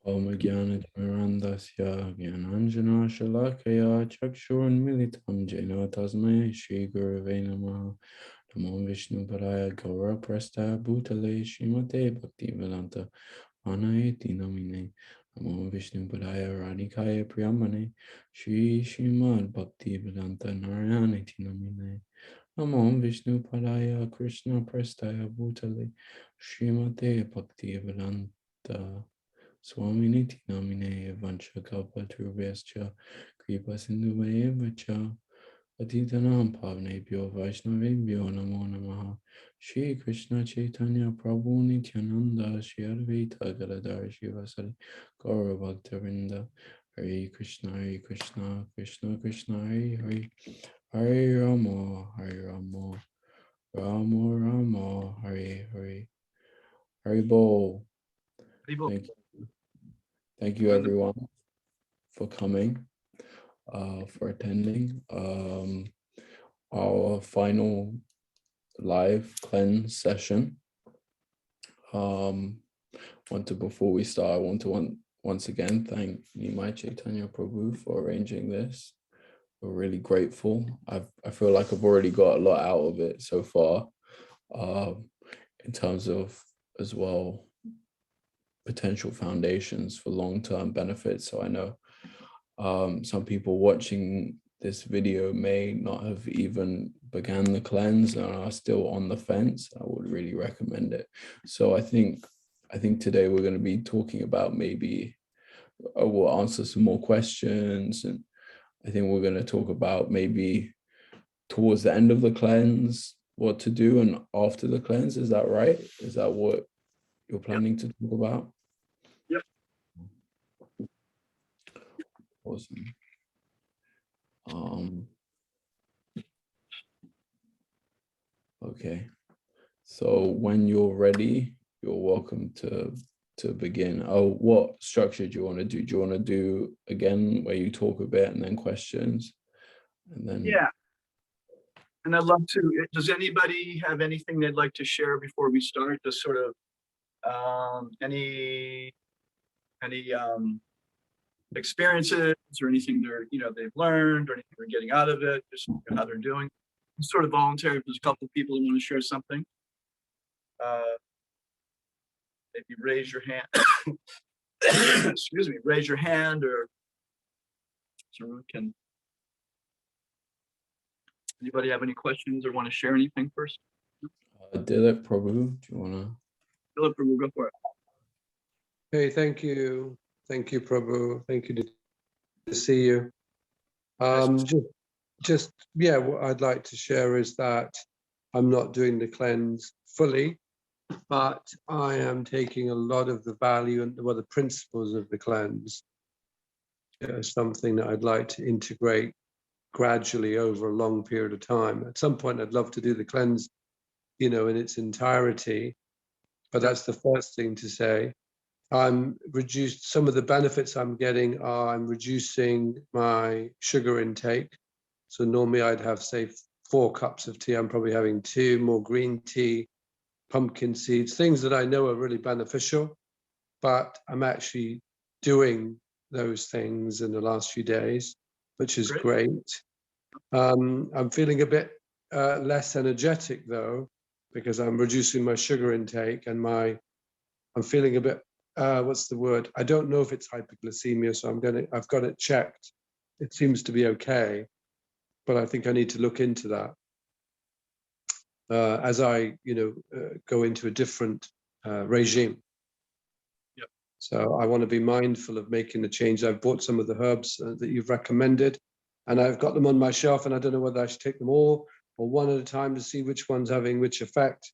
Om Jnana-timirandasya Jnananjana Shalakaya Chakshurunmilitam Jena Tasmai Shri Gurave Namaha. Namo Vishnu Padaya Gaura Prastha Bhutale Srimate Bhaktivedanta Anayati Namine. Namo Vishnu Padaya Radhikaya Priyamane Shri Srimad Bhaktivedanta Narayanati Namine. Namo Vishnu Padaya Krishna Prastaya Bhutale Srimate Bhaktivedanta Swaminiti Namine Vancha Kalpaturvescha Kripa Sindhuvaeva Cha Patitanam Pavnebhyo Vaishnavebhyo Namo Namaha. Shri Krishna Chaitanya Prabhu Nityananda Shri Advaita Gadadhar Shivasari Gaura Bhaktavinda. Hare Krishna Krishna Krishna Hare Hare, Hare Rama Rama Rama Hare Hare. Hare Bol. Thank you everyone for coming, for attending our final live cleanse session. Before we start, I want to once again thank Nimai Caitanya Prabhu for arranging this. We're really grateful. I feel like I've already got a lot out of it so far, in terms of as well potential foundations for long-term benefits. So I know some people watching this video may not have even began the cleanse and are still on the fence. I would really recommend it. So I think today we're going to be talking about maybe we'll answer some more questions, and I think we're going to talk about maybe towards the end of the cleanse what to do, and after the cleanse. Is that right? Is that what you're planning to talk about? Yep. Awesome. Okay, so when you're ready, you're welcome to begin. Oh, what structure do you want to do? Do you want to do again where you talk a bit and then questions, and then? Yeah, and I'd love to. Does anybody have anything they'd like to share before we start? Just sort of any experiences or anything they've learned or anything they're getting out of it, just how they're doing. It's sort of voluntary. If there's a couple of people who want to share something, maybe raise your hand. Excuse me, raise your hand, or someone can. Anybody have any questions or want to share anything first? Dilip Prabhu, do you want to? Dilip Prabhu, go for it. Hey, thank you, Prabhu. Thank you to see you. Yeah, what I'd like to share is that I'm not doing the cleanse fully, but I am taking a lot of the value and the principles of the cleanse as something that I'd like to integrate gradually over a long period of time. At some point, I'd love to do the cleanse, in its entirety, but that's the first thing to say. I'm reduced. Some of the benefits I'm getting are I'm reducing my sugar intake. So normally I'd have, say, 4 cups of tea. I'm probably having 2 more green tea, pumpkin seeds, things that I know are really beneficial, but I'm actually doing those things in the last few days, which is great. I'm feeling a bit less energetic though, because I'm reducing my sugar intake, and I'm feeling a bit, what's the word? I don't know if it's hypoglycemia, so I've got it checked. It seems to be okay, but I think I need to look into that as I, go into a different regime. Yep. So I want to be mindful of making the change. I've bought some of the herbs that you've recommended, and I've got them on my shelf, and I don't know whether I should take them all or one at a time to see which one's having which effect.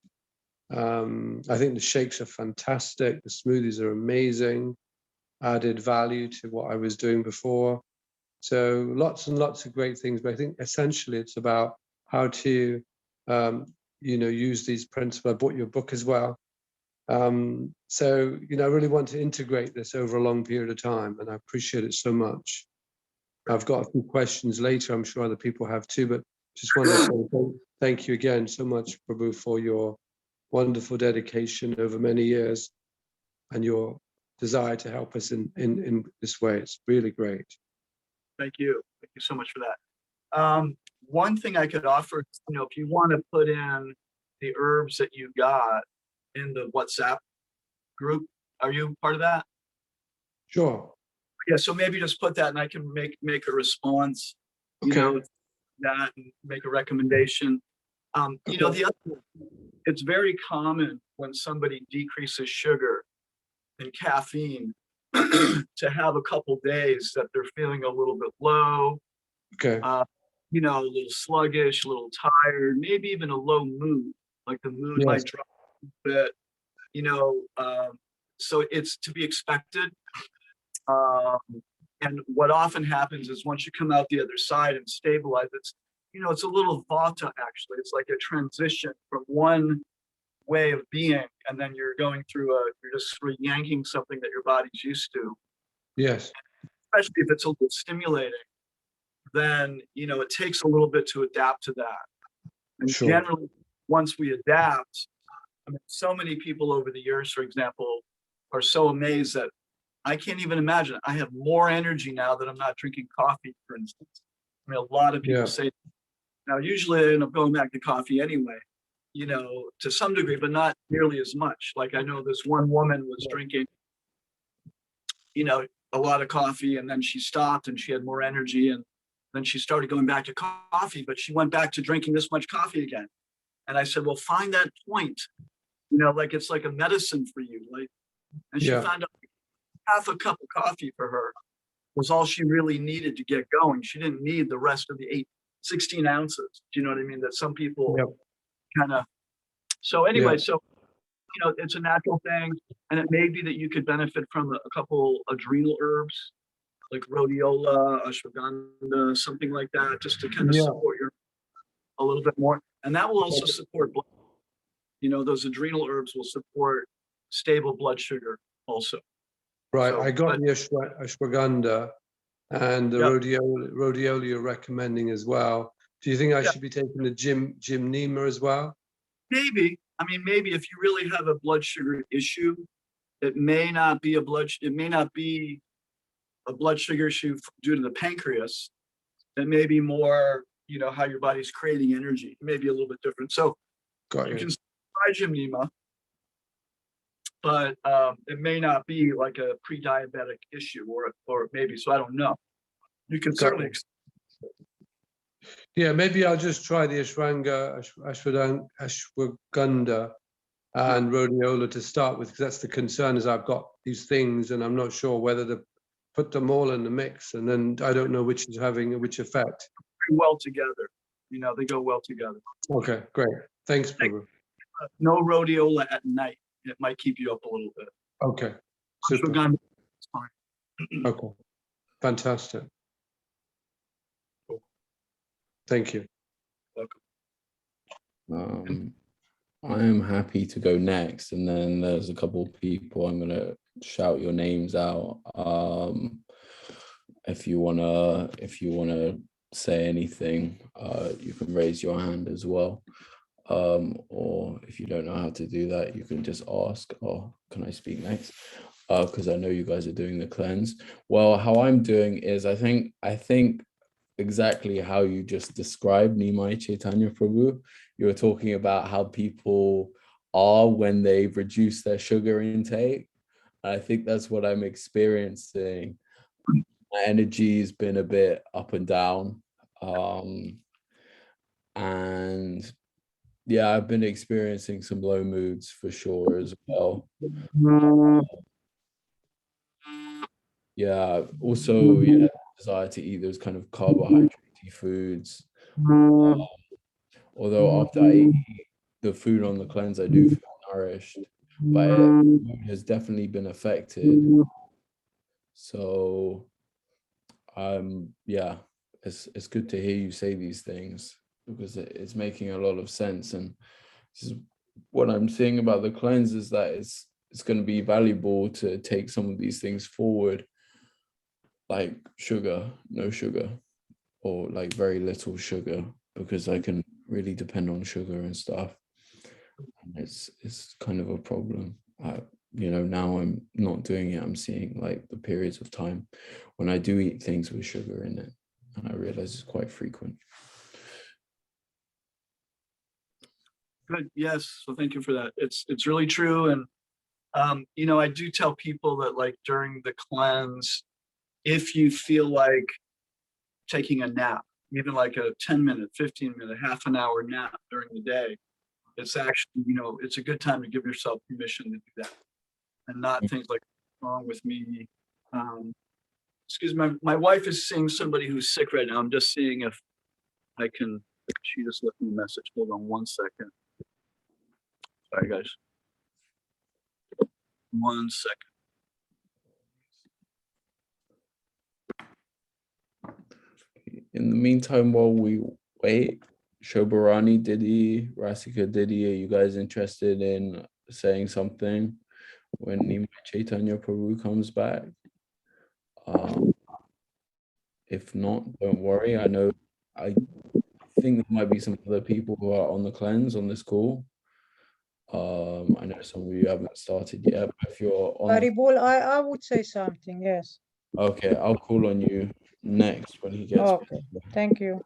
I think the shakes are fantastic. The smoothies are amazing, added value to what I was doing before. So lots and lots of great things, but I think essentially it's about how to, use these principles. I bought your book as well. So, I really want to integrate this over a long period of time, and I appreciate it so much. I've got a few questions later. I'm sure other people have too, but just want to say thank you again so much, Prabhu, for your wonderful dedication over many years and your desire to help us in this way. It's really great. Thank you. Thank you so much for that. One thing I could offer, if you want to put in the herbs that you got in the WhatsApp group, are you part of that? Sure. Yeah, so maybe just put that and I can make a response, Okay. that and make a recommendation. The other, it's very common when somebody decreases sugar and caffeine to have a couple days that they're feeling a little bit low, Okay. a little sluggish, a little tired, maybe even a low mood, like the mood might drop a bit, so it's to be expected. And what often happens is once you come out the other side and stabilize, it's a little vata actually. It's like a transition from one way of being, and then you're going through you're just sort of yanking something that your body's used to. Yes. Especially if it's a little stimulating, then, it takes a little bit to adapt to that. And Sure. generally, once we adapt, so many people over the years, for example, are so amazed that I can't even imagine. I have more energy now that I'm not drinking coffee, for instance. A lot of people say, now usually I end up going back to coffee anyway, to some degree, but not nearly as much. Like I know this one woman was drinking, a lot of coffee, and then she stopped and she had more energy, and then she started going back to coffee, but she went back to drinking this much coffee again. And I said, well, find that point, like it's like a medicine for you. And she found out half a cup of coffee for her was all she really needed to get going. She didn't need the rest of the 16 ounces. Do you know what I mean? That some people kind of, so anyway, so, it's a natural thing. And it may be that you could benefit from a couple adrenal herbs, like rhodiola, ashwagandha, something like that, just to kind of support a little bit more. And that will also support blood. Those adrenal herbs will support stable blood sugar also. Right. So, I got the ashwagandha and the rhodiola you're recommending as well. Do you think I should be taking the gymnema as well? Maybe. Maybe if you really have a blood sugar issue, it may not be a blood sugar issue due to the pancreas. It may be more, how your body's creating energy. It may be a little bit different. So you can try gymnema, but it may not be like a pre-diabetic issue or maybe, so I don't know. You can certainly. Yeah, maybe I'll just try the ashwagandha and rhodiola to start with, because that's the concern, is I've got these things and I'm not sure whether to put them all in the mix, and then I don't know which is having which effect. Well together, they go well together. Okay, great. Thanks, Prabhu. No rhodiola at night. It might keep you up a little bit. Okay, super. Ashwagandha is fine. Okay, fantastic. Thank you. Welcome. I am happy to go next, and then there's a couple of people I'm gonna shout your names out. If you wanna say anything, you can raise your hand as well. Or if you don't know how to do that, you can just ask, oh, can I speak next? Because I know you guys are doing the cleanse. Well, how I'm doing is I think exactly how you just described, Nimai, Caitanya, Prabhu. You were talking about how people are when they've reduced their sugar intake. I think that's what I'm experiencing. My energy's been a bit up and down. And yeah, I've been experiencing some low moods for sure as well. Yeah, also, desire to eat those kind of carbohydrate foods. Although after I eat the food on the cleanse, I do feel nourished, but it has definitely been affected. So, yeah, it's good to hear you say these things, because it's making a lot of sense. And this is what I'm seeing about the cleanse, is that it's going to be valuable to take some of these things forward, like sugar, no sugar, or like very little sugar, because I can really depend on sugar and stuff. And it's kind of a problem. now I'm not doing it. I'm seeing like the periods of time when I do eat things with sugar in it, and I realize it's quite frequent. Good. Yes. So thank you for that. It's really true. And I do tell people that like during the cleanse, if you feel like taking a nap, even like a 10-minute, 15-minute, half an hour nap during the day, it's actually, it's a good time to give yourself permission to do that. And not things like what's wrong with me. Excuse me, my wife is seeing somebody who's sick right now. I'm just seeing if I can, she just left me a message. Hold on one second. Sorry, guys. 1 second. In the meantime, while we wait, Shobarani Diddy, Rasika Diddy, are you guys interested in saying something when Nimai Chaitanya Prabhu comes back? If not, don't worry. I think there might be some other people who are on the cleanse on this call. I know some of you haven't started yet, but if you're on, Haribol, I would say something, yes. okay, I'll call on you next when he gets back. Okay, thank you.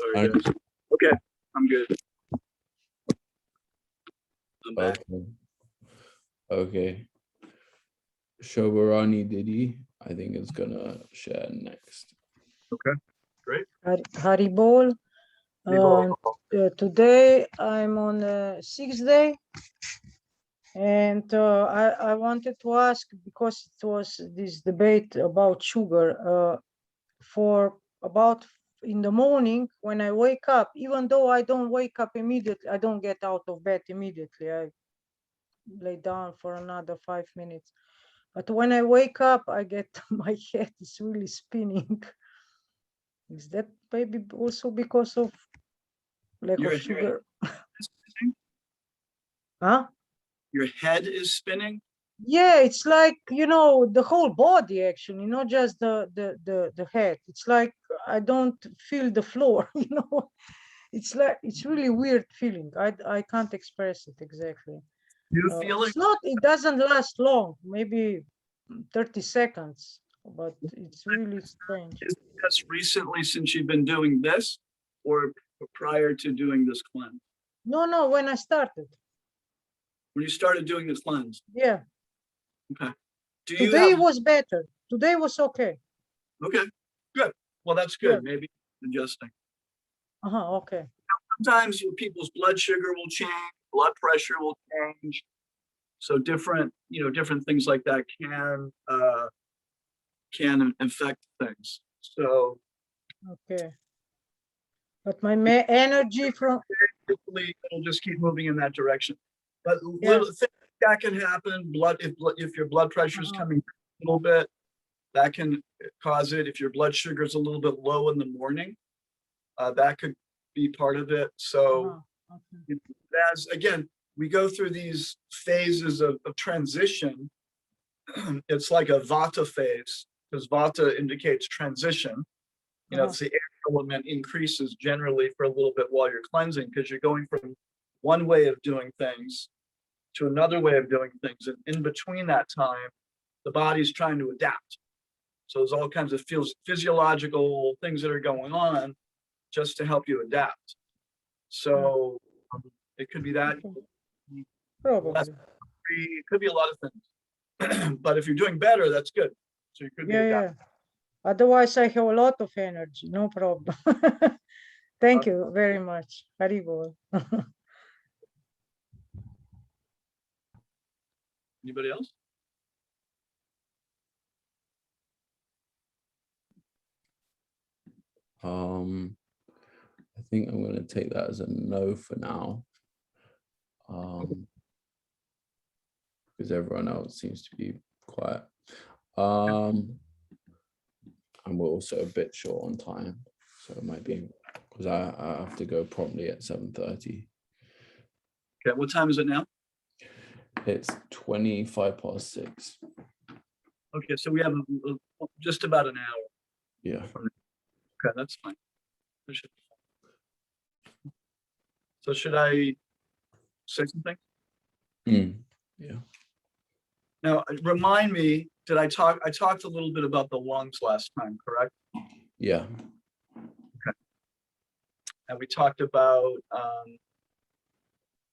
Sorry, guys. Okay, I'm good. I'm back. Okay. Shobarani Diddy, I think, is gonna share next. Okay, great. Haribol, today I'm on the 6th day, and I wanted to ask, because it was this debate about sugar, for about in the morning when I wake up, even though I don't wake up immediately, I don't get out of bed immediately. I lay down for another 5 minutes. But when I wake up, I get my head is really spinning. Is that maybe also because of lack of sugar? Huh? Your head is spinning? Yeah, it's like, the whole body actually, not just the head. It's like I don't feel the floor, It's like, it's really weird feeling. I can't express it exactly. You feel it? It doesn't last long, maybe 30 seconds, but it's really strange. Is this recently since you've been doing this, or prior to doing this cleanse? No, when I started. When you started doing this cleanse? Yeah. Okay. Do you Today have, was better. Today was okay. okay, good. Well, that's good. Yeah. Maybe adjusting. Okay. Sometimes people's blood sugar will change, blood pressure will change. So different things like that can affect things. So Okay. But my energy from hopefully it'll just keep moving in that direction. But Yeah. little things that can happen. If your blood pressure is coming a little bit, that can cause it. If your blood sugar is a little bit low in the morning, that could be part of it. So Okay. as again, we go through these phases of transition. It's like a vata phase, because vata indicates transition. It's the air element increases generally for a little bit while you're cleansing, because you're going from one way of doing things to another way of doing things. And in between that time, the body's trying to adapt. So there's all kinds of physiological things that are going on just to help you adapt. So it could be that. Probably. It could be a lot of things. But if you're doing better, that's good. So you could be adapting. Otherwise, I have a lot of energy. No problem. Thank you very much. Haribol. Anybody else? I think I'm going to take that as a no for now, because everyone else seems to be quiet. And we're also a bit short on time, so it might be because I have to go promptly at 7:30. Okay, what time is it now? It's 6:25. Okay, so we have just about an hour. Yeah. Okay, that's fine. So should I say something? Yeah. Now, remind me, I talked a little bit about the lungs last time, correct? Yeah. And we talked about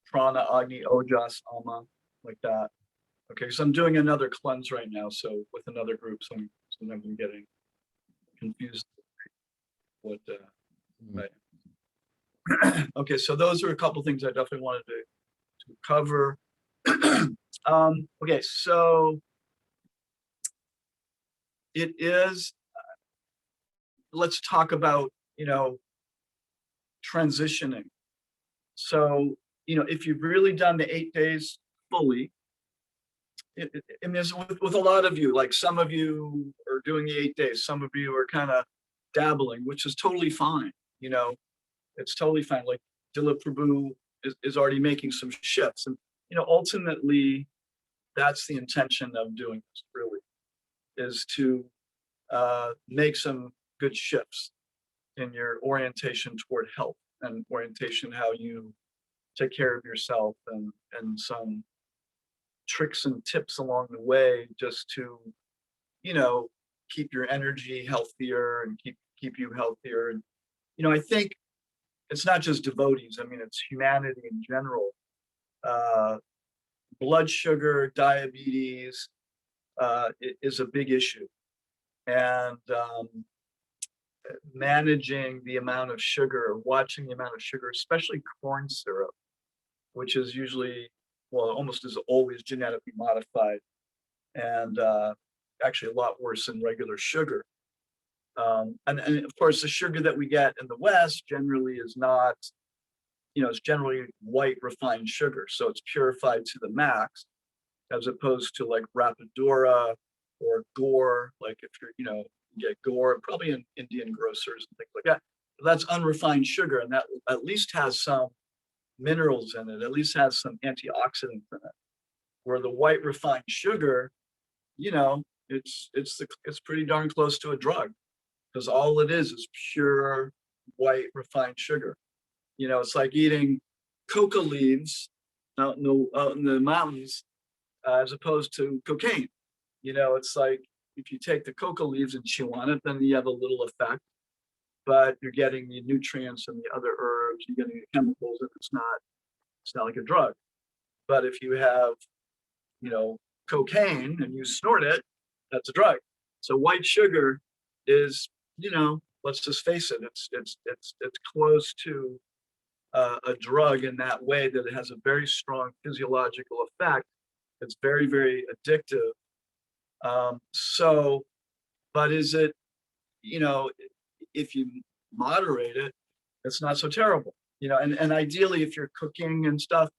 prana, agni, ojas, ama, like that. Okay, so I'm doing another cleanse right now, so with another group, so sometimes I'm getting confused what right. Okay, so those are a couple things I definitely wanted to cover. Okay, so it is, let's talk about, transitioning. So, if you've really done the 8 days fully, and there's with a lot of you, like some of you are doing the 8 days, some of you are kind of dabbling, which is totally fine. It's totally fine. Like Dilip Prabhu is already making some shifts, and ultimately, that's the intention of doing this. Really, is to make some good shifts in your orientation toward health and orientation how you take care of yourself, and some tricks and tips along the way just to keep your energy healthier and keep you healthier. And I think it's not just devotees, I mean it's humanity in general. Blood sugar, diabetes is a big issue, and managing the amount of sugar, watching the amount of sugar, especially corn syrup, which is usually, well, almost is always genetically modified, and actually a lot worse than regular sugar. And of course, the sugar that we get in the West generally is not, it's generally white refined sugar. So it's purified to the max, as opposed to like Rapidura or Gore. Like if you're, you get Gore, probably in Indian grocers and things like that. But that's unrefined sugar, and that at least has some minerals in it, at least has some antioxidants in it. Where the white refined sugar, it's pretty darn close to a drug, because all it is pure white refined sugar. It's like eating coca leaves out in the mountains, as opposed to cocaine. It's like if you take the coca leaves and chew on it, then you have a little effect, but you're getting the nutrients and the other herbs, you're getting the chemicals, and it's not like a drug. But if you have, cocaine and you snort it, that's a drug. So white sugar is, let's just face it, it's close to a drug in that way, that it has a very strong physiological effect. It's very, very addictive. But is it, if you moderate it, it's not so terrible. And ideally, if you're cooking and stuff,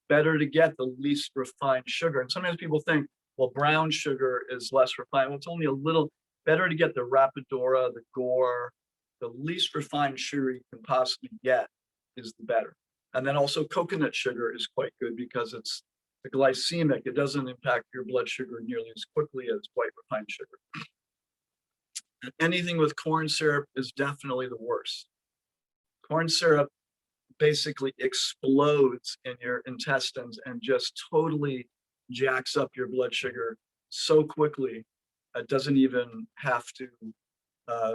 better to get the least refined sugar. And sometimes people think, well, brown sugar is less refined. Well, it's only a little better to get the Rapidura, the Gore, the least refined sugar you can possibly get is the better. And then also coconut sugar is quite good, because it's the glycemic. It doesn't impact your blood sugar nearly as quickly as white refined sugar. And anything with corn syrup is definitely the worst. Corn syrup basically explodes in your intestines and just totally jacks up your blood sugar so quickly, it doesn't even have to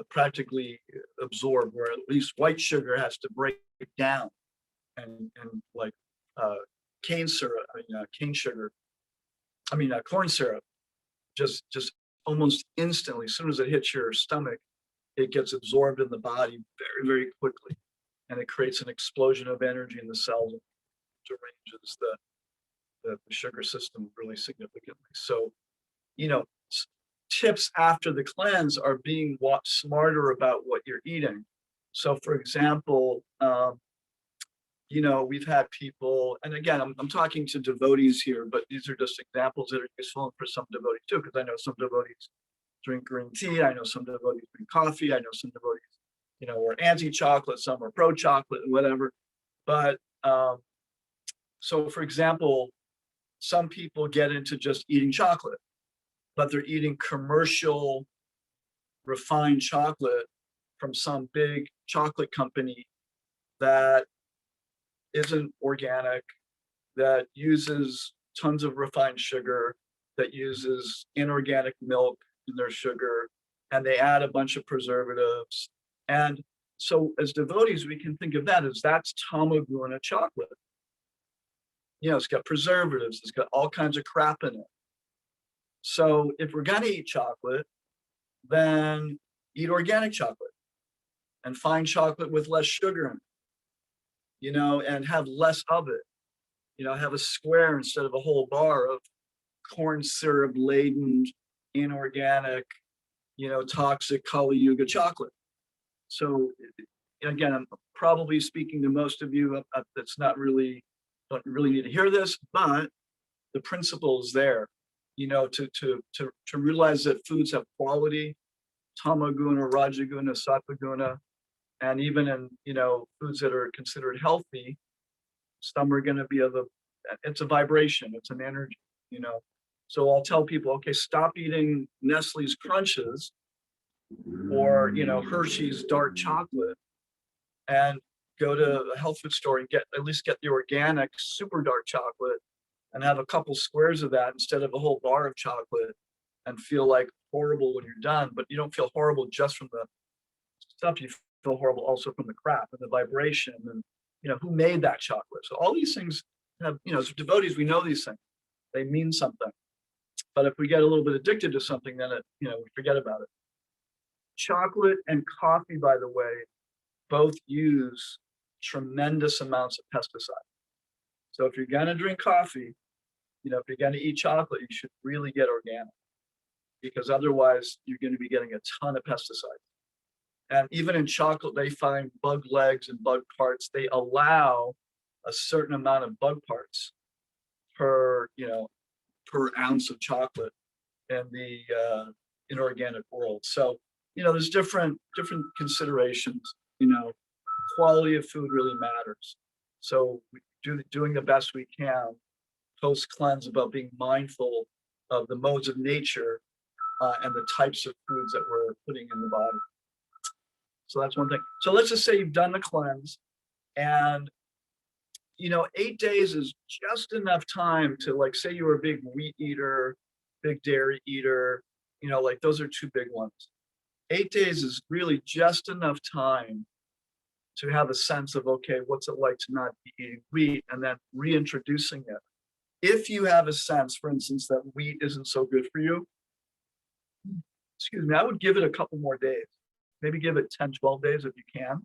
practically absorb, where at least white sugar has to break down, and like cane syrup, corn syrup, just almost instantly, as soon as it hits your stomach, it gets absorbed in the body very, very quickly. And it creates an explosion of energy in the cells, and deranges the sugar system really significantly. So, tips after the cleanse are being smarter about what you're eating. So, for example, we've had people, and again, I'm talking to devotees here, but these are just examples that are useful for some devotees too, because I know some devotees drink green tea, I know some devotees drink coffee, I know some devotees we're anti-chocolate, some are pro-chocolate, whatever. But so for example, some people get into just eating chocolate, but they're eating commercial refined chocolate from some big chocolate company that isn't organic, that uses tons of refined sugar, that uses inorganic milk in their sugar, and they add a bunch of preservatives. And so as devotees, we can think of that as that's tamaguna chocolate. You know, it's got preservatives, it's got all kinds of crap in it. So if we're gonna eat chocolate, then eat organic chocolate and find chocolate with less sugar in it, you know, and have less of it. You know, have a square instead of a whole bar of corn syrup laden, inorganic, you know, toxic Kali Yuga chocolate. So again, I'm probably speaking to most of you that's not really, don't really need to hear this, but the principle is there, you know, to realize that foods have quality, tamaguna, rajaguna, sattva-guna, and even in, you know, foods that are considered healthy, some are going to be of a, it's a vibration, it's an energy, you know. So I'll tell people, okay, stop eating Nestle's Crunches or, you know, Hershey's dark chocolate and go to a health food store and get, at least get the organic super dark chocolate and have a couple squares of that instead of a whole bar of chocolate and feel like horrible when you're done. But you don't feel horrible just from the stuff, you feel horrible also from the crap and the vibration and, you know, who made that chocolate. So all these things have, you know, as devotees, we know these things, they mean something. But if we get a little bit addicted to something, then it, you know, we forget about it. Chocolate and coffee, by the way, both use tremendous amounts of pesticides. So if you're gonna drink coffee, you know, if you're gonna eat chocolate, you should really get organic, because otherwise you're gonna be getting a ton of pesticides. And even in chocolate, they find bug legs and bug parts. They allow a certain amount of bug parts per, you know, per ounce of chocolate in the inorganic world. So, you know, there's different considerations. You know, quality of food really matters. So doing the best we can post cleanse about being mindful of the modes of nature and the types of foods that we're putting in the body. So that's one thing. So let's just say you've done the cleanse, and you know, 8 days is just enough time to, like, say you were a big wheat eater, big dairy eater, you know, like those are two big ones. 8 days is really just enough time to have a sense of, okay, what's it like to not be eating wheat, and then reintroducing it. If you have a sense, for instance, that wheat isn't so good for you, excuse me, I would give it a couple more days. Maybe give it 10, 12 days if you can.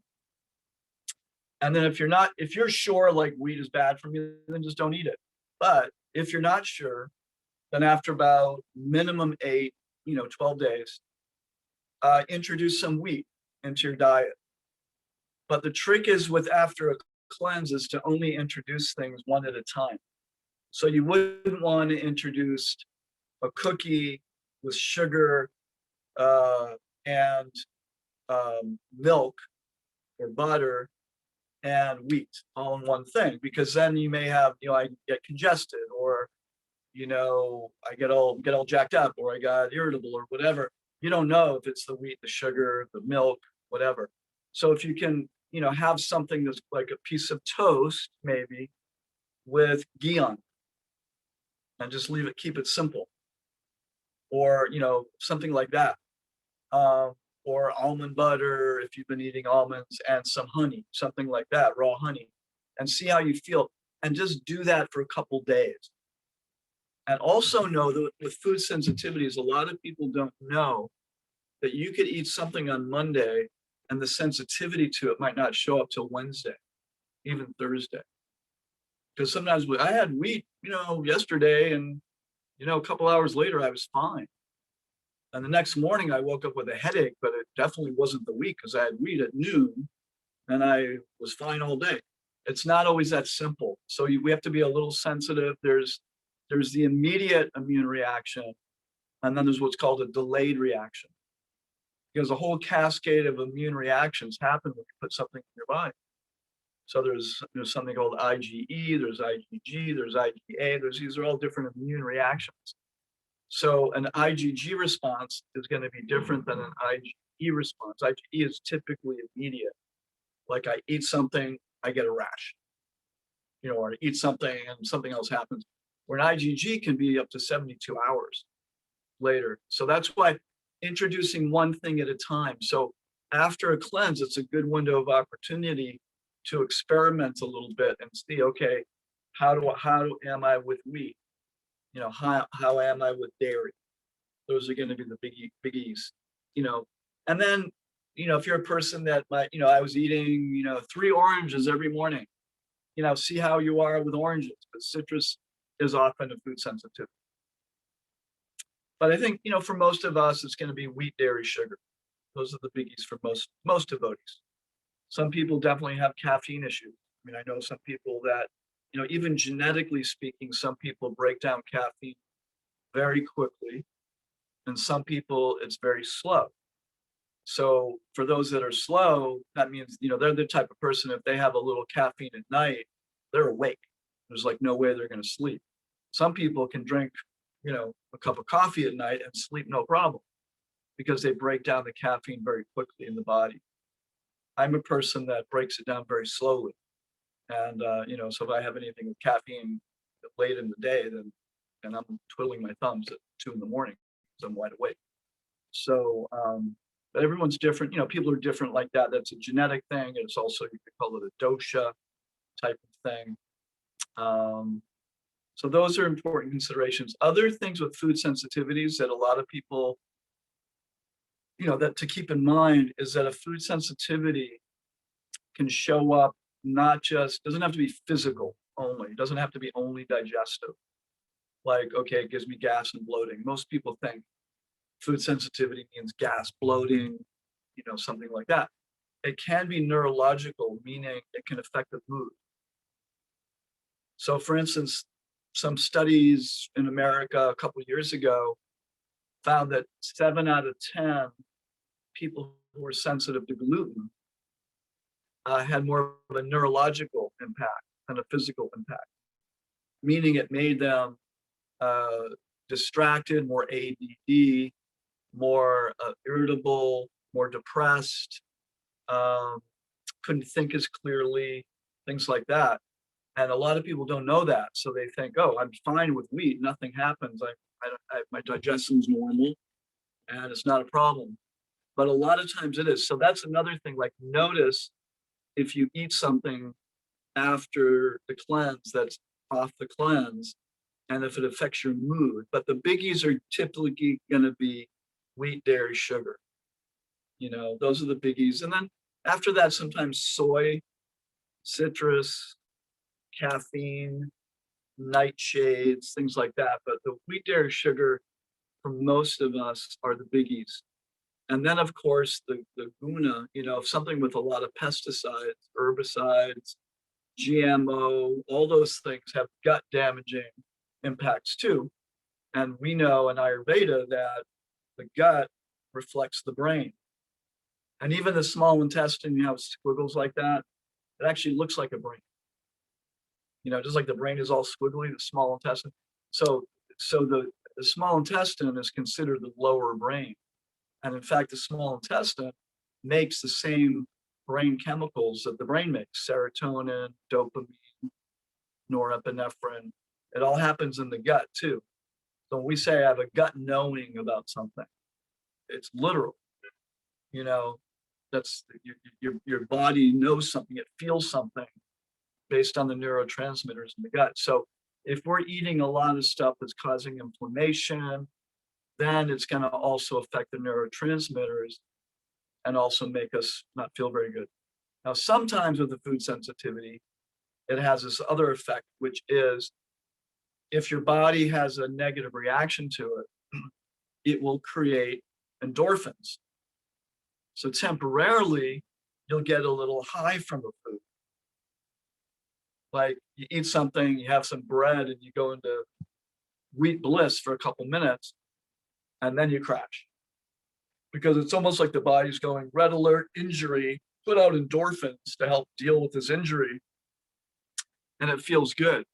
And then if you're sure like wheat is bad for me, then just don't eat it. But if you're not sure, then after about minimum 8, you know, 12 days, introduce some wheat into your diet. But the trick is with after a cleanse is to only introduce things one at a time. So you wouldn't want to introduce a cookie with sugar and milk or butter and wheat all in one thing, because then you may have, you know, I get congested, or, you know, I get all jacked up, or I got irritable or whatever. You don't know if it's the wheat, the sugar, the milk, whatever. So if you can, you know, have something that's like a piece of toast, maybe with ghee on it, and just leave it, keep it simple, or, you know, something like that. Or almond butter if you've been eating almonds, and some honey, something like that, raw honey, and see how you feel. And just do that for a couple days. And also know that with food sensitivities, a lot of people don't know that you could eat something on Monday and the sensitivity to it might not show up till Wednesday, even Thursday. Because sometimes I had wheat, you know, yesterday, and, you know, a couple hours later I was fine. And the next morning I woke up with a headache, but it definitely wasn't the wheat, because I had wheat at noon and I was fine all day. It's not always that simple. So we have to be a little sensitive. There's the immediate immune reaction, and then there's what's called a delayed reaction, because a whole cascade of immune reactions happen when you put something in your body. So there's something called IgE, there's IgG, there's IgA, these are all different immune reactions. So an IgG response is going to be different than an IgE response. IgE is typically immediate. Like I eat something, I get a rash. or eat something and something else happens. Where an IgG can be up to 72 hours later. So that's why introducing one thing at a time. So after a cleanse, it's a good window of opportunity to experiment a little bit and see, okay, how am I with wheat? How am I with dairy? Those are going to be the biggies, and then, if you're a person that might, I was eating, 3 oranges every morning, see how you are with oranges, but citrus is often a food sensitivity. But I think, for most of us, it's going to be wheat, dairy, sugar. Those are the biggies for most devotees. Some people definitely have caffeine issues. I mean, I know some people that, even genetically speaking, some people break down caffeine very quickly, and some people it's very slow. So for those that are slow, that means, they're the type of person, if they have a little caffeine at night, they're awake. There's like no way they're going to sleep. Some people can drink, a cup of coffee at night and sleep no problem because they break down the caffeine very quickly in the body. I'm a person that breaks it down very slowly. And, so if I have anything with caffeine late in the day, then I'm twiddling my thumbs at 2 in the morning because I'm wide awake. So, but everyone's different. People are different like that. That's a genetic thing. It's also, you could call it a dosha type of thing. So those are important considerations. Other things with food sensitivities that a lot of people, that to keep in mind is that a food sensitivity can show up doesn't have to be physical only. It doesn't have to be only digestive. Like, okay, it gives me gas and bloating. Most people think food sensitivity means gas, bloating, something like that. It can be neurological, meaning it can affect the mood. So for instance, some studies in America a couple of years ago found that 7 out of 10 people who were sensitive to gluten had more of a neurological impact than a physical impact, meaning it made them distracted, more ADD, more irritable, more depressed, couldn't think as clearly, things like that. And a lot of people don't know that. So they think, oh, I'm fine with wheat. Nothing happens. My digestion's normal and it's not a problem. But a lot of times it is. So that's another thing, like notice if you eat something after the cleanse that's off the cleanse and if it affects your mood. But the biggies are typically going to be wheat, dairy, sugar. Those are the biggies. And then after that, sometimes soy, citrus, caffeine, nightshades, things like that. But the wheat, dairy, sugar for most of us are the biggies. And then of course the guna, something with a lot of pesticides, herbicides, GMO, all those things have gut damaging impacts too. And we know in Ayurveda that the gut reflects the brain. And even the small intestine, you have squiggles like that, it actually looks like a brain. Just like the brain is all squiggly, the small intestine. So the small intestine is considered the lower brain. And in fact, the small intestine makes the same brain chemicals that the brain makes: serotonin, dopamine, norepinephrine. It all happens in the gut too. So when we say I have a gut knowing about something, it's literal. That's your body knows something, it feels something based on the neurotransmitters in the gut. So if we're eating a lot of stuff that's causing inflammation, then it's going to also affect the neurotransmitters and also make us not feel very good. Now, sometimes with the food sensitivity, it has this other effect, which is if your body has a negative reaction to it, it will create endorphins. So temporarily, you'll get a little high from the food. Like you eat something, you have some bread, and you go into wheat bliss for a couple minutes, and then you crash. Because it's almost like the body's going red alert, injury, put out endorphins to help deal with this injury, and it feels good.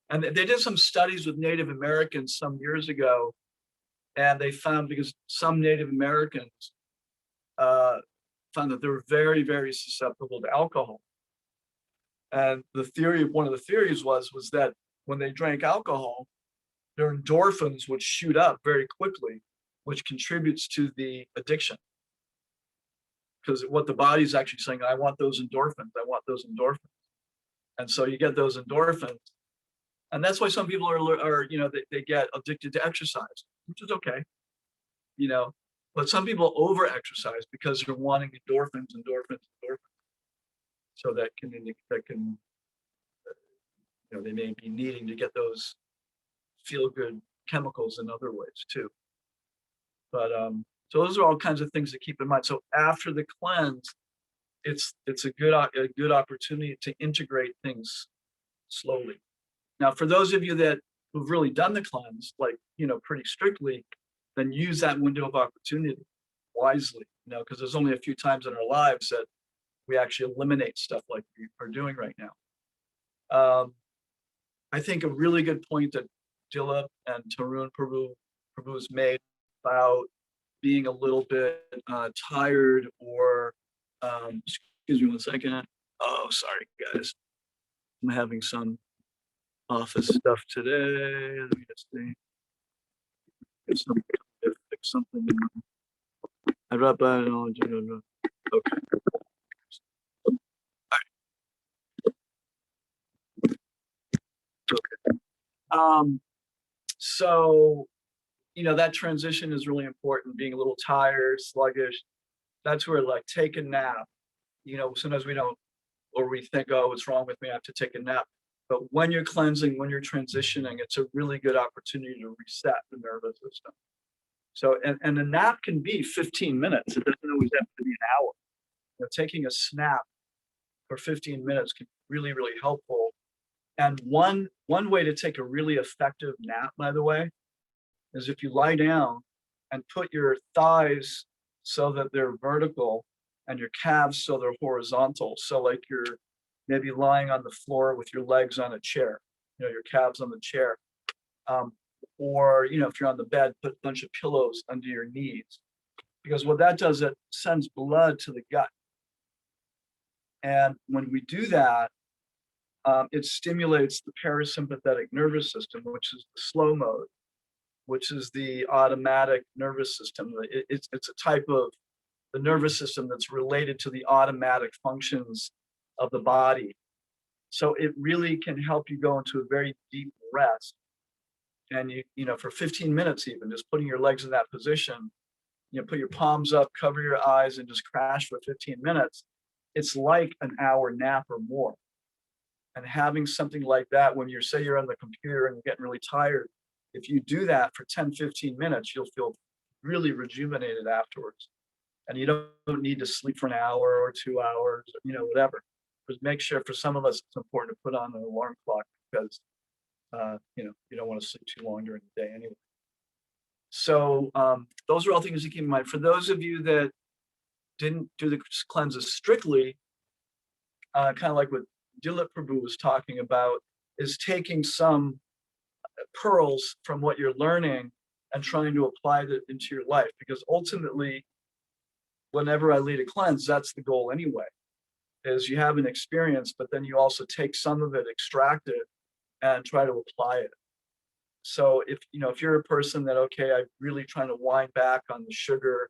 And they did some studies with Native Americans some years ago, and they found, because some Native Americans found that they were very, very susceptible to alcohol. And the theory, one of the theories was that when they drank alcohol, their endorphins would shoot up very quickly, which contributes to the addiction. Because what the body's actually saying, I want those endorphins, I want those endorphins. And so you get those endorphins. And that's why some people are you know, they get addicted to exercise, which is okay, you know, but some people over exercise because they're wanting endorphins. So that can, you know, they may be needing to get those feel good chemicals in other ways too. But so those are all kinds of things to keep in mind. So after the cleanse, it's a good opportunity to integrate things slowly. Now, for those of you that who've really done the cleanse, like, you know, pretty strictly, then use that window of opportunity wisely, you know, because there's only a few times in our lives that we actually eliminate stuff like we are doing right now. I think a really good point that Dilip and Tarun Prabhu's made about being a little bit tired or, excuse me one second. Oh, sorry, guys. I'm having some office stuff today. Let me just see. Fix something. I'd rather, okay. Okay. So, you know, that transition is really important, being a little tired, sluggish. That's where, like, take a nap. You know, sometimes we don't, or we think, oh, what's wrong with me? I have to take a nap. But when you're cleansing, when you're transitioning, it's a really good opportunity to reset the nervous system. So, and a nap can be 15 minutes. It doesn't always have to be an hour. You know, taking a snap for 15 minutes can be really, really helpful. And one way to take a really effective nap, by the way, is if you lie down and put your thighs so that they're vertical and your calves so they're horizontal. So like you're maybe lying on the floor with your legs on a chair, you know, your calves on the chair. Or, you know, if you're on the bed, put a bunch of pillows under your knees. Because what that does, it sends blood to the gut. And when we do that, it stimulates the parasympathetic nervous system, which is the slow mode, which is the automatic nervous system. It's a type of the nervous system that's related to the automatic functions of the body. So it really can help you go into a very deep rest. And you know, for 15 minutes, even just putting your legs in that position, you know, put your palms up, cover your eyes, and just crash for 15 minutes. It's like an hour nap or more. And having something like that, when you're, say you're on the computer and you're getting really tired, if you do that for 10, 15 minutes, you'll feel really rejuvenated afterwards. And you don't need to sleep for an hour or 2 hours, you know, whatever. Just make sure, for some of us, it's important to put on an alarm clock because, you know, you don't want to sleep too long during the day anyway. So those are all things to keep in mind. For those of you that didn't do the cleanses strictly, kind of like what Dilip Prabhu was talking about, is taking some pearls from what you're learning and trying to apply that into your life. Because ultimately, whenever I lead a cleanse, that's the goal anyway, is you have an experience, but then you also take some of it, extract it, and try to apply it. So if, you know, if you're a person that, okay, I'm really trying to wind back on the sugar,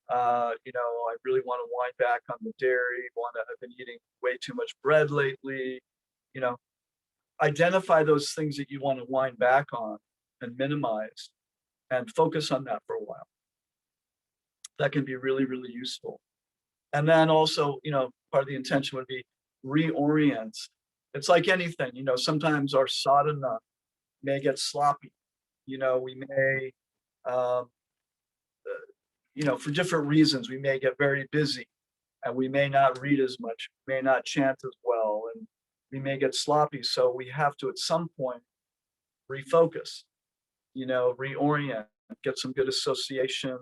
you know, I really want to wind back on the dairy, I've been eating way too much bread lately, you know, identify those things that you want to wind back on and minimize and focus on that for a while. That can be really, really useful. And then also, you know, part of the intention would be reorient. It's like anything, you know, sometimes our sadhana may get sloppy. You know, we may, you know, for different reasons, we may get very busy and we may not read as much, may not chant as well, and we may get sloppy. So we have to, at some point, refocus, you know, reorient, get some good association,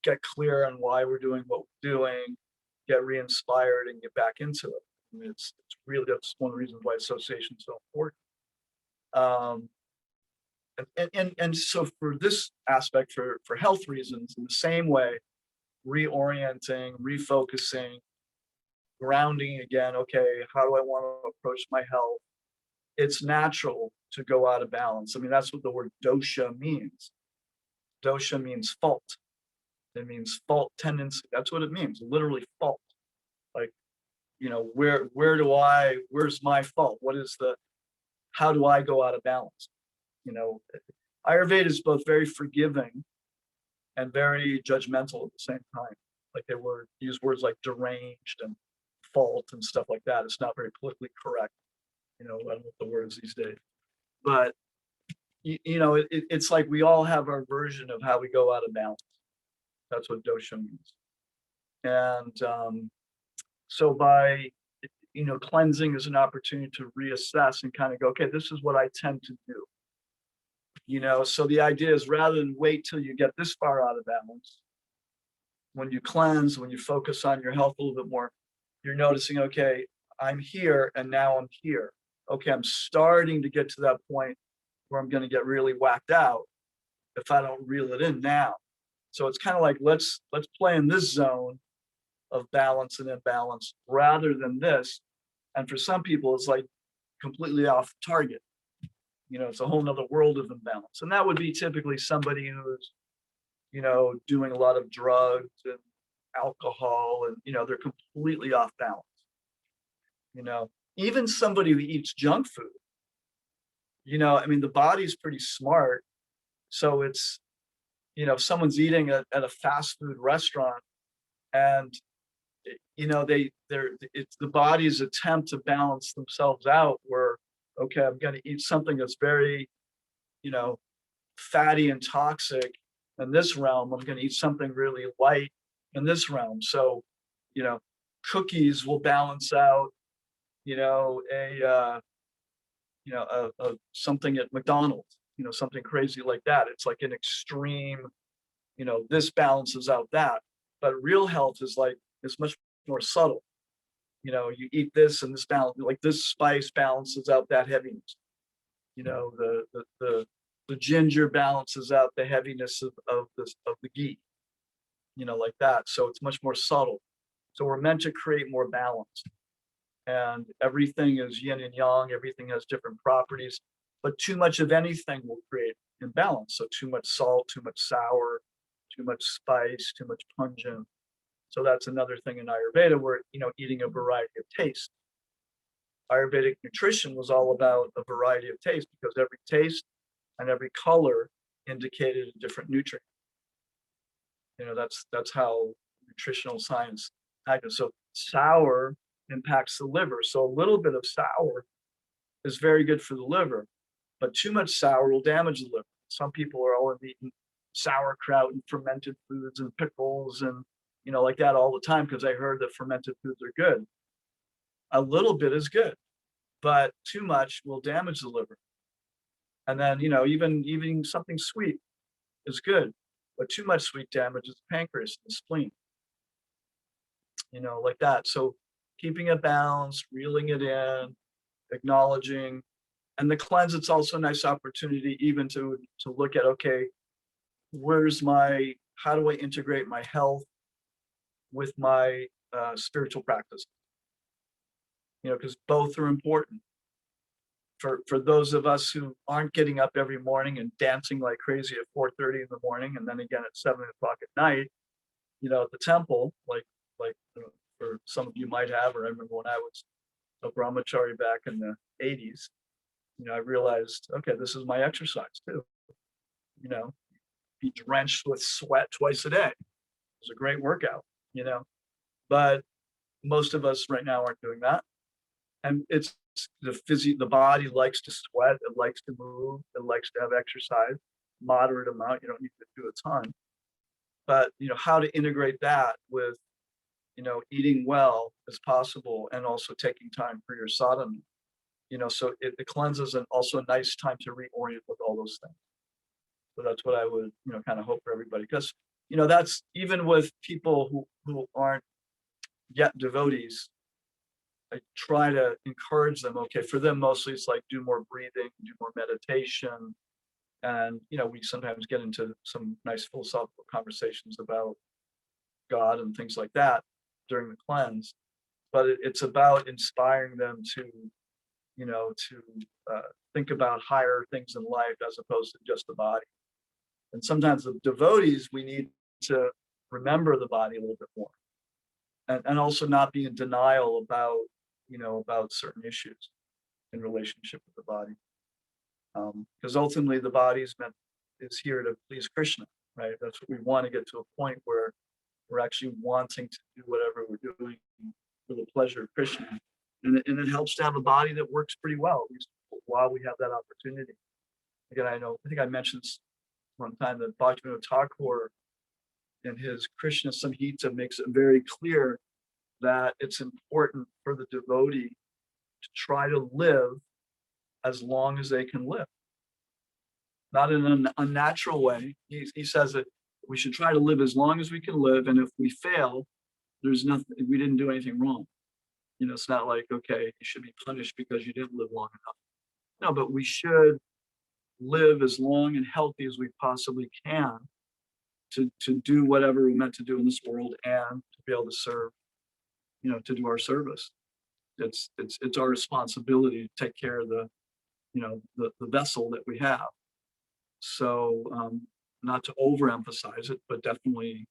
get clear on why we're doing what we're doing, get re-inspired and get back into it. I mean, it's really, that's one of the reasons why association is so important. And so for this aspect, for health reasons, in the same way, reorienting, refocusing, grounding again. Okay, how do I want to approach my health? It's natural to go out of balance. I mean, that's what the word dosha means. Dosha means fault. It means fault tendency. That's what it means, literally fault. Like, where's my fault? How do I go out of balance? Ayurveda is both very forgiving and very judgmental at the same time. Like they use words like deranged and fault and stuff like that. It's not very politically correct, I don't know the words these days. But it's like we all have our version of how we go out of balance. That's what dosha means. And so by cleansing is an opportunity to reassess and kind of go, okay, this is what I tend to do. So the idea is rather than wait till you get this far out of balance, when you cleanse, when you focus on your health a little bit more, you're noticing, okay, I'm here and now I'm here. Okay, I'm starting to get to that point where I'm going to get really whacked out if I don't reel it in now. So it's kind of like, let's play in this zone of balance and imbalance rather than this. And for some people, it's like completely off target. It's a whole nother world of imbalance. And that would be typically somebody who's, doing a lot of drugs and alcohol and, they're completely off balance. Even somebody who eats junk food, the body's pretty smart. So it's, if someone's eating at a fast food restaurant and, it's the body's attempt to balance themselves out where, okay, I'm going to eat something that's very, fatty and toxic in this realm. I'm going to eat something really light in this realm. So, cookies will balance out, something at McDonald's, something crazy like that. It's like an extreme, this balances out that. But real health is like, it's much more subtle. You eat this and this balance, like this spice balances out that heaviness. The ginger balances out the heaviness of the ghee, like that. So it's much more subtle. So we're meant to create more balance. And everything is yin and yang, everything has different properties, but too much of anything will create imbalance. So too much salt, too much sour, too much spice, too much pungent. So that's another thing in Ayurveda where, eating a variety of tastes. Ayurvedic nutrition was all about a variety of tastes because every taste and every color indicated a different nutrient. That's how nutritional science happens. So sour impacts the liver. So a little bit of sour is very good for the liver, but too much sour will damage the liver. Some people are always eating sauerkraut and fermented foods and pickles and like that all the time because I heard that fermented foods are good. A little bit is good, but too much will damage the liver. And then, even something sweet is good, but too much sweet damages the pancreas and the spleen. Like that. So keeping it balanced, reeling it in, acknowledging, and the cleanse, it's also a nice opportunity even to look at, okay, how do I integrate my health with my spiritual practice? Because both are important. For those of us who aren't getting up every morning and dancing like crazy at 4:30 in the morning, and then again at 7 o'clock at night, at the temple, like for some of you might have, or I remember when I was a brahmachari back in the 80s, I realized, okay, this is my exercise too. Be drenched with sweat twice a day. It's a great workout, but most of us right now aren't doing that. And it's the body likes to sweat, it likes to move, it likes to have exercise, moderate amount, you don't need to do a ton. But how to integrate that with eating well as possible and also taking time for your sadhana. So it cleanses and also a nice time to reorient with all those things. So that's what I would, kind of hope for everybody. Because, that's even with people who aren't yet devotees, I try to encourage them. Okay, for them, mostly it's like do more breathing, do more meditation. And, we sometimes get into some nice philosophical conversations about God and things like that during the cleanse. but it's about inspiring them to, to think about higher things in life as opposed to just the body. And sometimes the devotees, we need to remember the body a little bit more, and also not be in denial about, about certain issues in relationship with the body. Because ultimately the body is here to please Krishna, right? That's what we want to get to, a point where we're actually wanting to do whatever we're doing for the pleasure of Krishna. And it helps to have a body that works pretty well, at least while we have that opportunity. Again, I think I mentioned one time that Bhaktivinoda Thakur in his Krishna Samhita makes it very clear that it's important for the devotee to try to live as long as they can live. Not in an unnatural way. He says that we should try to live as long as we can live, and if we fail, there's nothing, we didn't do anything wrong. It's not like, okay, you should be punished because you didn't live long enough. No, but we should live as long and healthy as we possibly can to do whatever we're meant to do in this world, and to be able to serve, to do our service. It's our responsibility to take care of the vessel that we have. So not to overemphasize it, but definitely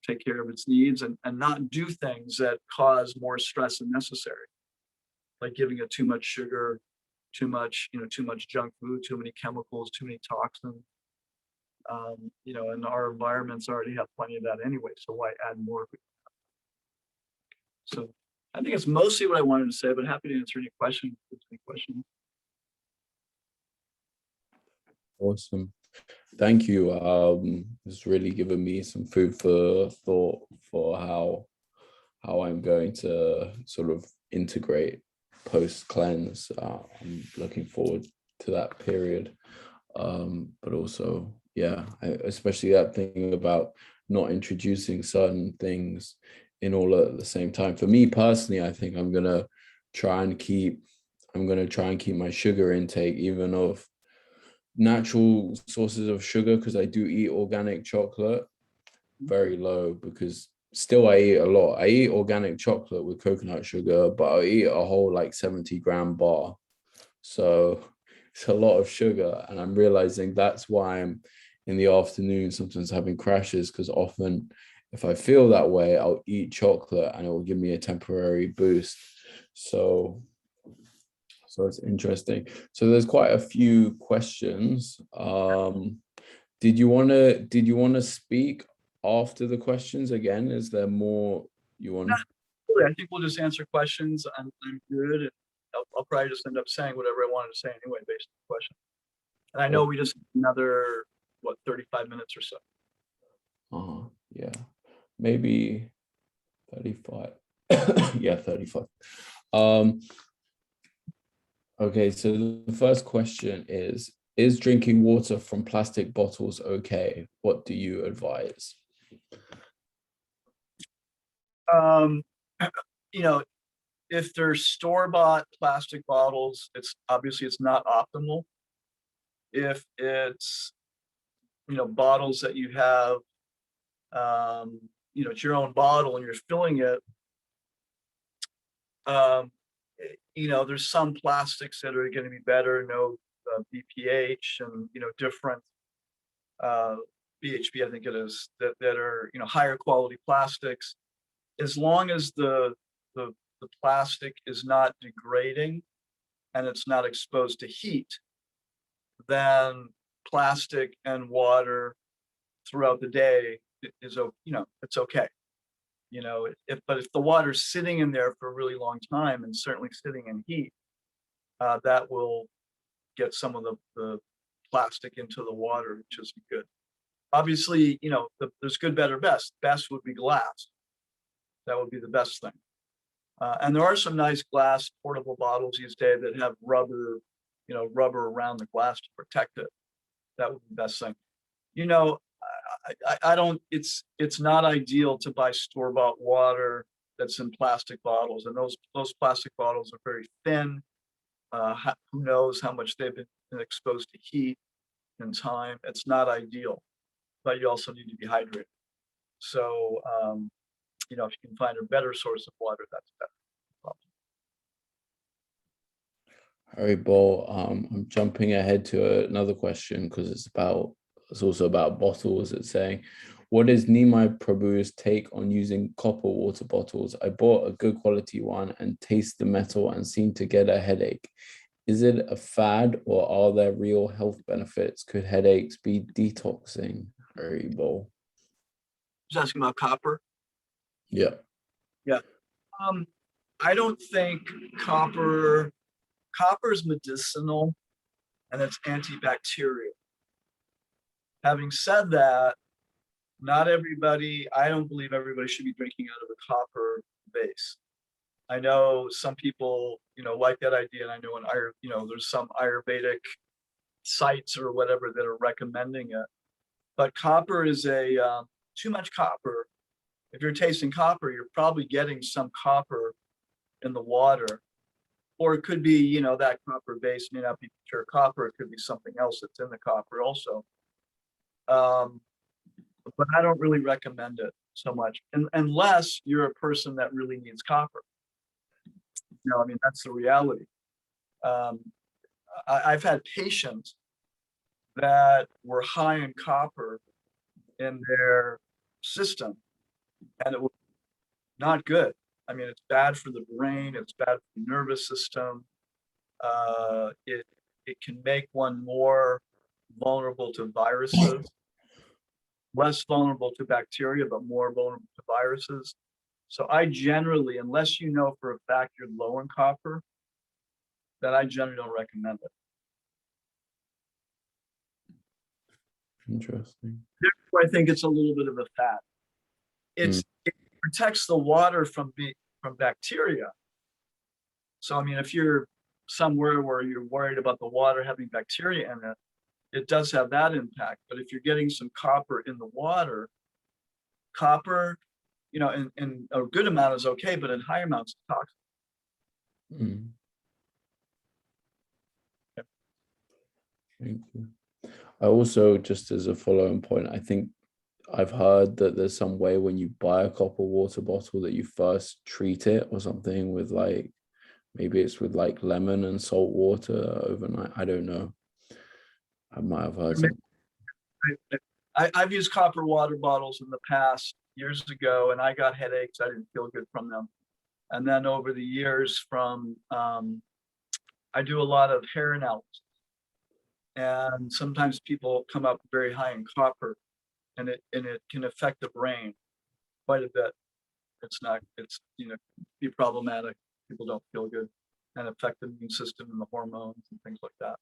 take care of its needs, and not do things that cause more stress than necessary, like giving it too much sugar, too much junk food, too many chemicals, too many toxins. And our environments already have plenty of that anyway, so why add more? So I think it's mostly what I wanted to say, but happy to answer any questions. Awesome. Thank you. It's really given me some food for thought for how I'm going to sort of integrate post cleanse. I'm looking forward to that period. But also, yeah, especially that thing about not introducing certain things in all at the same time. For me personally, I think I'm gonna try and keep my sugar intake, even of natural sources of sugar, because I do eat organic chocolate, very low, because still I eat a lot. I eat organic chocolate with coconut sugar, but I eat a whole like 70-gram bar. So it's a lot of sugar, and I'm realizing that's why I'm in the afternoon sometimes having crashes, because often if I feel that way, I'll eat chocolate and it will give me a temporary boost. So it's interesting. So there's quite a few questions. Did you want to speak after the questions again? Is there more you want? I think we'll just answer questions. I'm good. And I'll probably just end up saying whatever I wanted to say anyway, based on the question. And I know we just another 35 minutes or so. Yeah, maybe 35. Yeah, 35. Okay, so the first question is drinking water from plastic bottles okay? What do you advise? If they're store-bought plastic bottles, it's not optimal. If it's, bottles that you have, it's your own bottle and you're filling it, there's some plastics that are going to be better, no BPH and, different BHB, I think it is, that are, higher quality plastics. As long as the plastic is not degrading and it's not exposed to heat, then plastic and water throughout the day is, it's okay. But if the water's sitting in there for a really long time, and certainly sitting in heat, that will get some of the plastic into the water, which isn't good. Obviously, there's good, better, best. Best would be glass. That would be the best thing. And there are some nice glass portable bottles these days that have rubber around the glass to protect it. That would be the best thing. I don't, it's not ideal to buy store-bought water that's in plastic bottles, and those plastic bottles are very thin. Who knows how much they've been exposed to heat and time. It's not ideal, but you also need to be hydrated. So if you can find a better source of water, that's better. Haribol, I'm jumping ahead to another question because it's also about bottles. It's saying, what is Nimai Prabhu's take on using copper water bottles? I bought a good quality one and taste the metal and seem to get a headache. Is it a fad or are there real health benefits? Could headaches be detoxing? Haribol. Just asking about copper. Yeah. I don't think copper is medicinal and it's antibacterial. Having said that, I don't believe everybody should be drinking out of a copper base. I know some people, like that idea, and I know there's some Ayurvedic sites or whatever that are recommending it. But copper is too much copper. If you're tasting copper, you're probably getting some copper in the water. Or it could be, that copper base may not be pure copper. It could be something else that's in the copper also. But I don't really recommend it so much, unless you're a person that really needs copper. That's the reality. I've had patients that were high in copper in their system, and it was not good. It's bad for the brain. It's bad for the nervous system. It can make one more vulnerable to viruses, less vulnerable to bacteria, but more vulnerable to viruses. So I generally, unless you know for a fact you're low in copper, then I generally don't recommend it. Interesting. Therefore, I think it's a little bit of a fad. It protects the water from bacteria. So if you're somewhere where you're worried about the water having bacteria in it, it does have that impact. But if you're getting some copper in the water, copper, in a good amount is okay, but in high amounts it's toxic. Thank you. I also, just as a following point, I think I've heard that there's some way when you buy a copper water bottle that you first treat it or something with maybe it's with lemon and salt water overnight. I don't know. I might have heard something. I've used copper water bottles in the past years ago, and I got headaches. I didn't feel good from them. And then over the years I do a lot of hair analysis. And sometimes people come up very high in copper, and it can affect the brain quite a bit. It's be problematic. People don't feel good and affect the immune system and the hormones and things like that.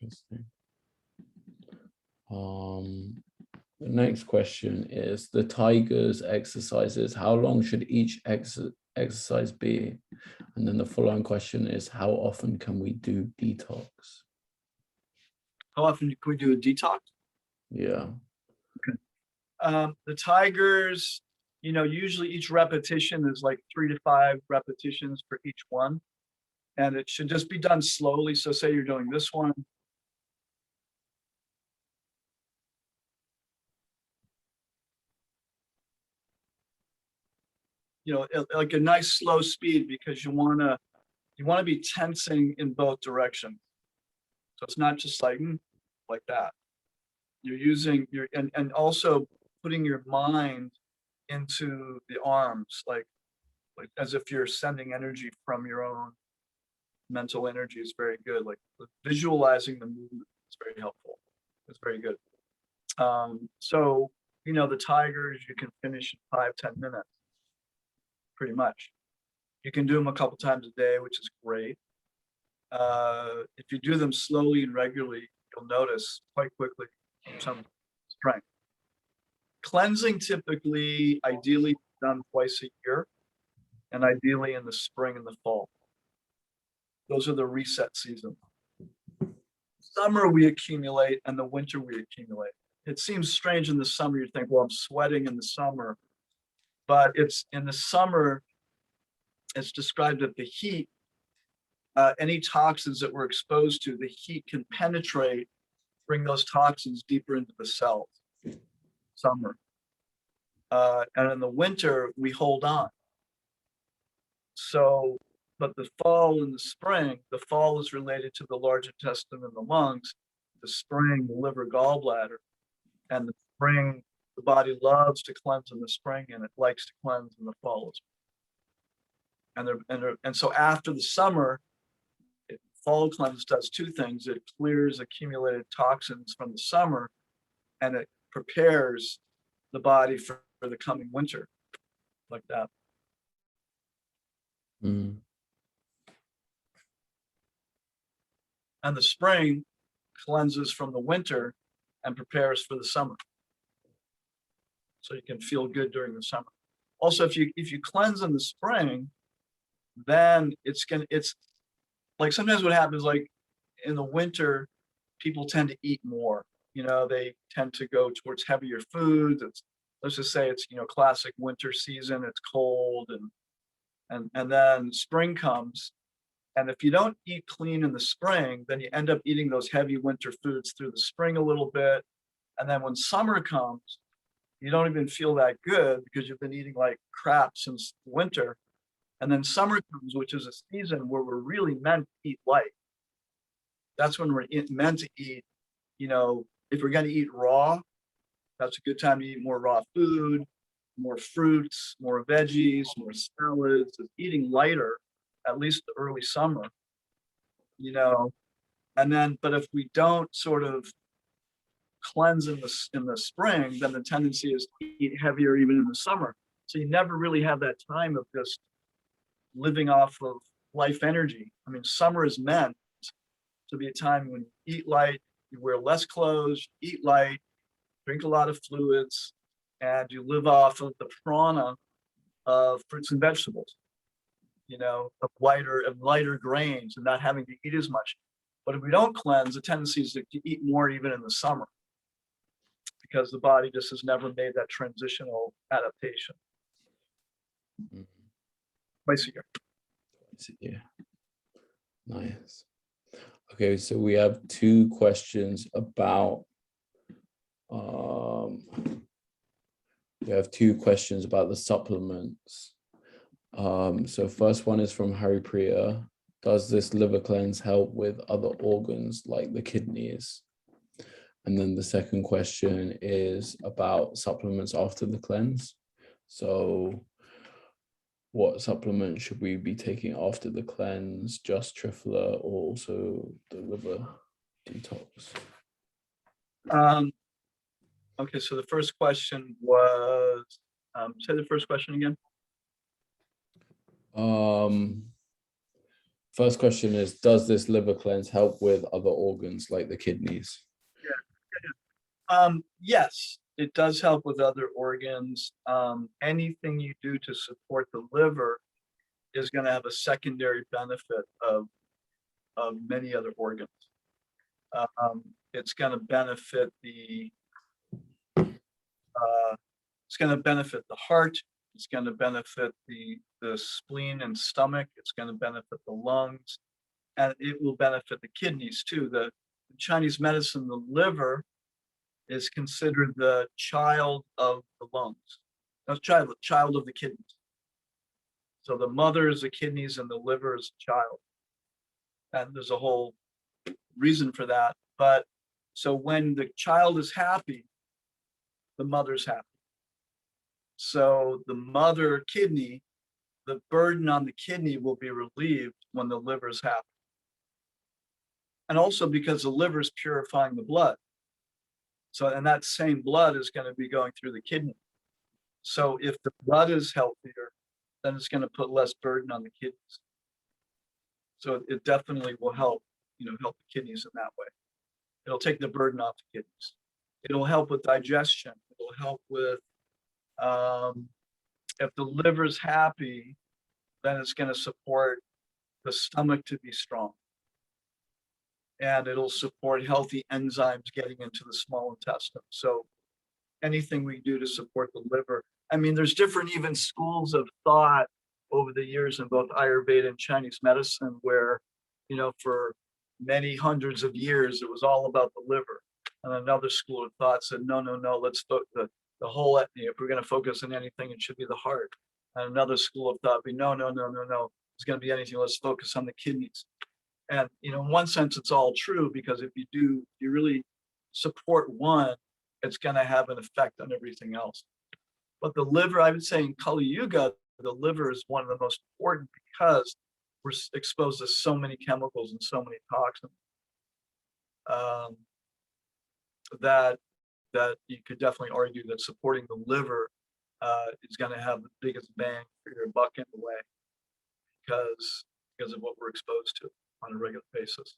Interesting. The next question is the tiger's exercises. How long should each exercise be? And then the following question is, how often can we do detox? How often can we do a detox? Yeah. Okay. The tigers, usually each repetition is 3 to 5 repetitions for each one. And it should just be done slowly. So say you're doing this one. Like a nice slow speed, because you want to be tensing in both directions. So it's not just like that. You're using and also putting your mind into the arms, like as if you're sending energy from your own mental energy is very good. Like visualizing the movement is very helpful. It's very good. So the tigers you can finish in 5-10 minutes. Pretty much. You can do them a couple times a day, which is great. If you do them slowly and regularly, you'll notice quite quickly some strength. Cleansing typically, ideally done twice a year, and ideally in the spring and the fall. Those are the reset seasons. Summer we accumulate, and the winter we accumulate. It seems strange in the summer, you think, well, I'm sweating in the summer. But it's in the summer, it's described that the heat, any toxins that we're exposed to, the heat can penetrate, bring those toxins deeper into the cells. Summer. And in the winter, we hold on. So, but the fall and the spring, the fall is related to the large intestine and the lungs, the spring, the liver, gallbladder, and the spring, the body loves to cleanse in the spring and it likes to cleanse in the fall. And so after the summer, fall cleanse does two things. It clears accumulated toxins from the summer and it prepares the body for the coming winter, like that. Mm. And the spring cleanses from the winter and prepares for the summer. So you can feel good during the summer. Also, if you cleanse in the spring, then it's like sometimes what happens, like in the winter, people tend to eat more. You know, they tend to go towards heavier foods. Let's just say it's, you know, classic winter season. It's cold, and then spring comes, and if you don't eat clean in the spring, then you end up eating those heavy winter foods through the spring a little bit, and then when summer comes, you don't even feel that good because you've been eating like crap since winter. And then summer comes, which is a season where we're really meant to eat light. That's when we're meant to eat, you know, if we're going to eat raw, that's a good time to eat more raw food, more fruits, more veggies, more salads, eating lighter, at least the early summer, you know. And then, but if we don't sort of cleanse in the spring, then the tendency is to eat heavier even in the summer. So you never really have that time of just living off of life energy. I mean, summer is meant to be a time when you eat light, you wear less clothes, eat light, drink a lot of fluids, and you live off of the prana of fruits and vegetables, you know, of lighter grains and not having to eat as much. But if we don't cleanse, the tendency is to eat more even in the summer, because the body just has never made that transitional adaptation. Mm. Twice a year. Yeah. Nice. Okay, so we have two questions about the supplements. So first one is from Hari Priya. Does this liver cleanse help with other organs like the kidneys? And then the second question is about supplements after the cleanse. So what supplement should we be taking after the cleanse? Just Triphala or also the liver detox? Okay, so the first question was, say the first question again. First question is, does this liver cleanse help with other organs like the kidneys? Yes, it does help with other organs. Anything you do to support the liver is going to have a secondary benefit of many other organs. It's going to benefit the heart. It's going to benefit the spleen and stomach. It's going to benefit the lungs, and it will benefit the kidneys too. In Chinese medicine, the liver is considered the child of the lungs. That's child of the kidneys. So the mother is the kidneys and the liver is the child. And there's a whole reason for that. But so when the child is happy, the mother's happy. So the mother kidney, the burden on the kidney will be relieved when the liver is happy. And also because the liver is purifying the blood. So, and that same blood is going to be going through the kidney. So if the blood is healthier, then it's going to put less burden on the kidneys. So it definitely will help, help the kidneys in that way. It'll take the burden off the kidneys. It'll help with digestion. It'll help with, if the liver's happy, then it's going to support the stomach to be strong. And it'll support healthy enzymes getting into the small intestine. So anything we do to support the liver. I mean, there's different even schools of thought over the years in both Ayurveda and Chinese medicine where, for many hundreds of years, it was all about the liver. And another school of thought said, no, let's the whole, if we're going to focus on anything, it should be the heart. And another school of thought be, no, it's going to be anything, let's focus on the kidneys. And, in one sense, it's all true, because if you really support one, it's going to have an effect on everything else. But the liver, I would say in Kali Yuga, the liver is one of the most important, because we're exposed to so many chemicals and so many toxins that you could definitely argue that supporting the liver is going to have the biggest bang for your buck in a way, because of what we're exposed to on a regular basis.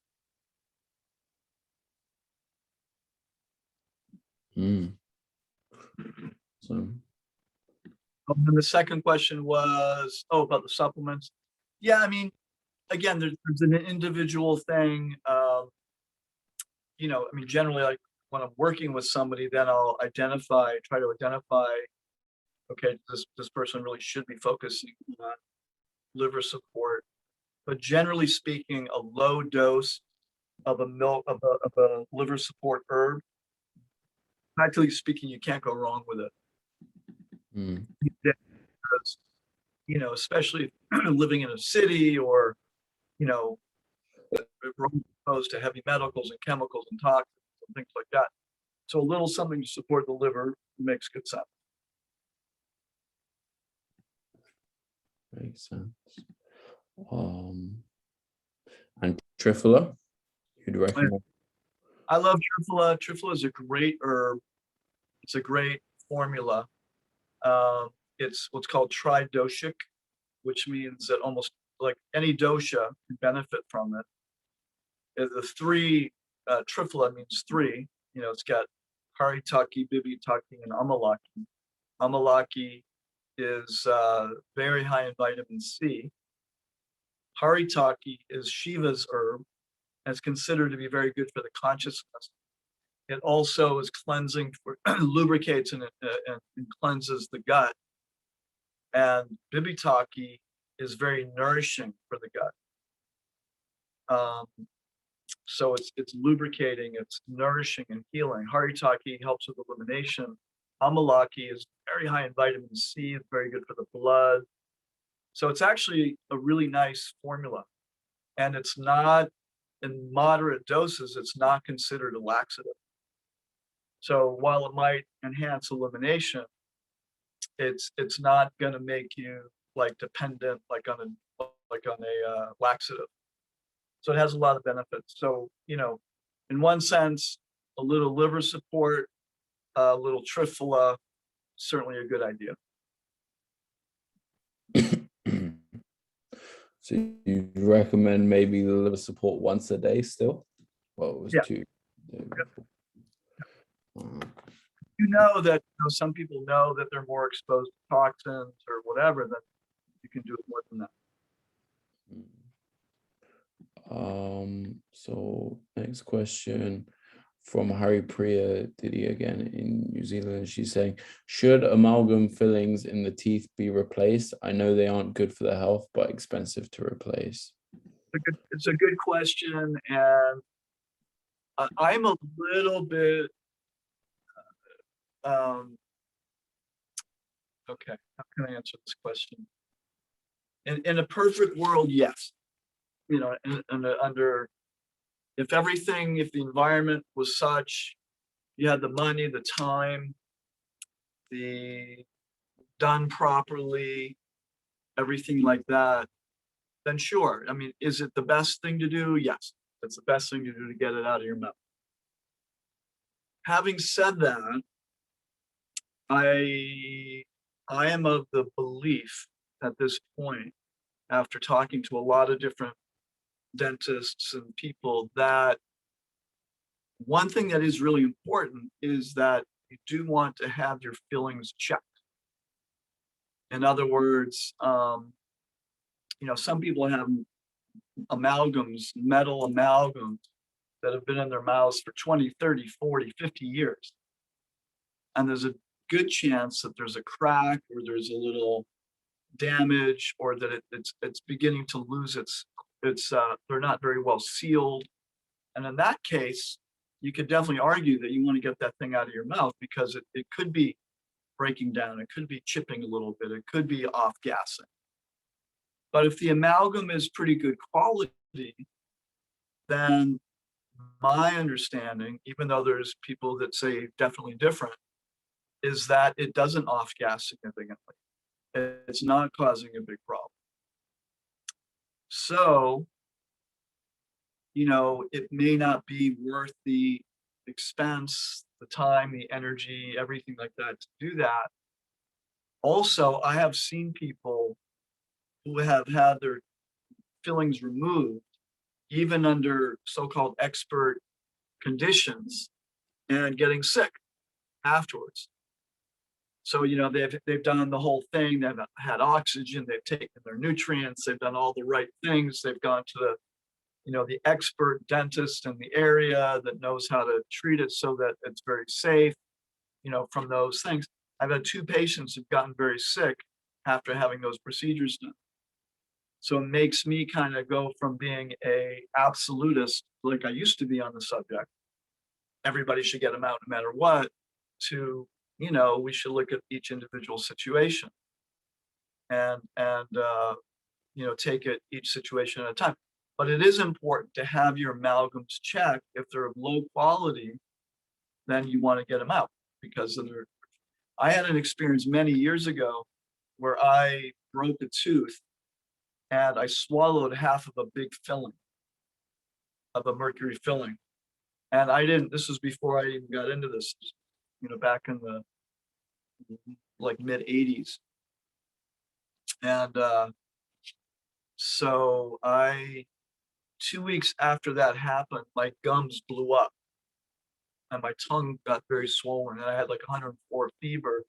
So, And the second question was, about the supplements. Yeah, I mean, again, there's an individual thing. Generally, like when I'm working with somebody, then I'll try to identify, okay, this person really should be focusing on liver support. But generally speaking, a low dose of a liver support herb, practically speaking, you can't go wrong with it. Because, especially living in a city, or we're exposed to heavy metals and chemicals and toxins and things like that. So a little something to support the liver makes good sense. makes sense. And Triphala, you'd recommend? I love Triphala. Triphala is a great herb. It's a great formula. It's what's called tridoshic, which means that almost like any dosha can benefit from it. The three, Triphala means three. It's got Haritaki, Bibitaki, and Amalaki. Amalaki is very high in vitamin C. Haritaki is Shiva's herb, and it's considered to be very good for the consciousness. It also is cleansing, lubricates and cleanses the gut. And Bibitaki is very nourishing for the gut. So it's lubricating, it's nourishing and healing. Haritaki helps with elimination. Amalaki is very high in vitamin C, it's very good for the blood. So it's actually a really nice formula. And it's not, in moderate doses, it's not considered a laxative. So while it might enhance elimination, it's not going to make you like dependent like on a laxative. So it has a lot of benefits. So, in one sense, a little liver support, a little Triphala, certainly a good idea. So you recommend maybe the liver support once a day still? Well, it was 2. You know that some people know that they're more exposed to toxins or whatever, then you can do it more than that. So next question from Hari Priya Didi again in New Zealand. She's saying, should amalgam fillings in the teeth be replaced? I know they aren't good for the health, but expensive to replace. It's a good question, and I'm a little bit okay, how can I answer this question? In a perfect world, yes. If the environment was such, you had the money, the time, done properly, everything like that, then sure. I mean, is it the best thing to do? Yes, it's the best thing to do to get it out of your mouth. Having said that, I am of the belief at this point, after talking to a lot of different dentists and people, that one thing that is really important is that you do want to have your fillings checked. In other words, some people have amalgams, metal amalgams, that have been in their mouths for 20, 30, 40, 50 years. And there's a good chance that there's a crack, or there's a little damage, or that it's beginning to lose they're not very well sealed. And in that case, you could definitely argue that you want to get that thing out of your mouth, because it could be breaking down. It could be chipping a little bit. It could be off gassing. But if the amalgam is pretty good quality, then my understanding, even though there's people that say definitely different, is that it doesn't off gas significantly. It's not causing a big problem. So, you know, it may not be worth the expense, the time, the energy, everything like that to do that. Also, I have seen people who have had their fillings removed, even under so-called expert conditions, and getting sick afterwards. So, you know, they've done the whole thing. They've had oxygen, they've taken their nutrients, they've done all the right things. They've gone to the, you know, the expert dentist in the area that knows how to treat it so that it's very safe, you know, from those things. I've had 2 patients who've gotten very sick after having those procedures done. So it makes me kind of go from being a absolutist, like I used to be on the subject, everybody should get them out no matter what, to, you know, we should look at each individual situation and you know, take it each situation at a time. But it is important to have your amalgams checked. If they're of low quality, then you want to get them out, because they're, I had an experience many years ago where I broke a tooth and I swallowed half of a big filling, of a mercury filling. And I didn't, this was before I even got into this, you know, back in the like mid 80s. And so 2 weeks after that happened, my gums blew up and my tongue got very swollen and I had like 104 fever.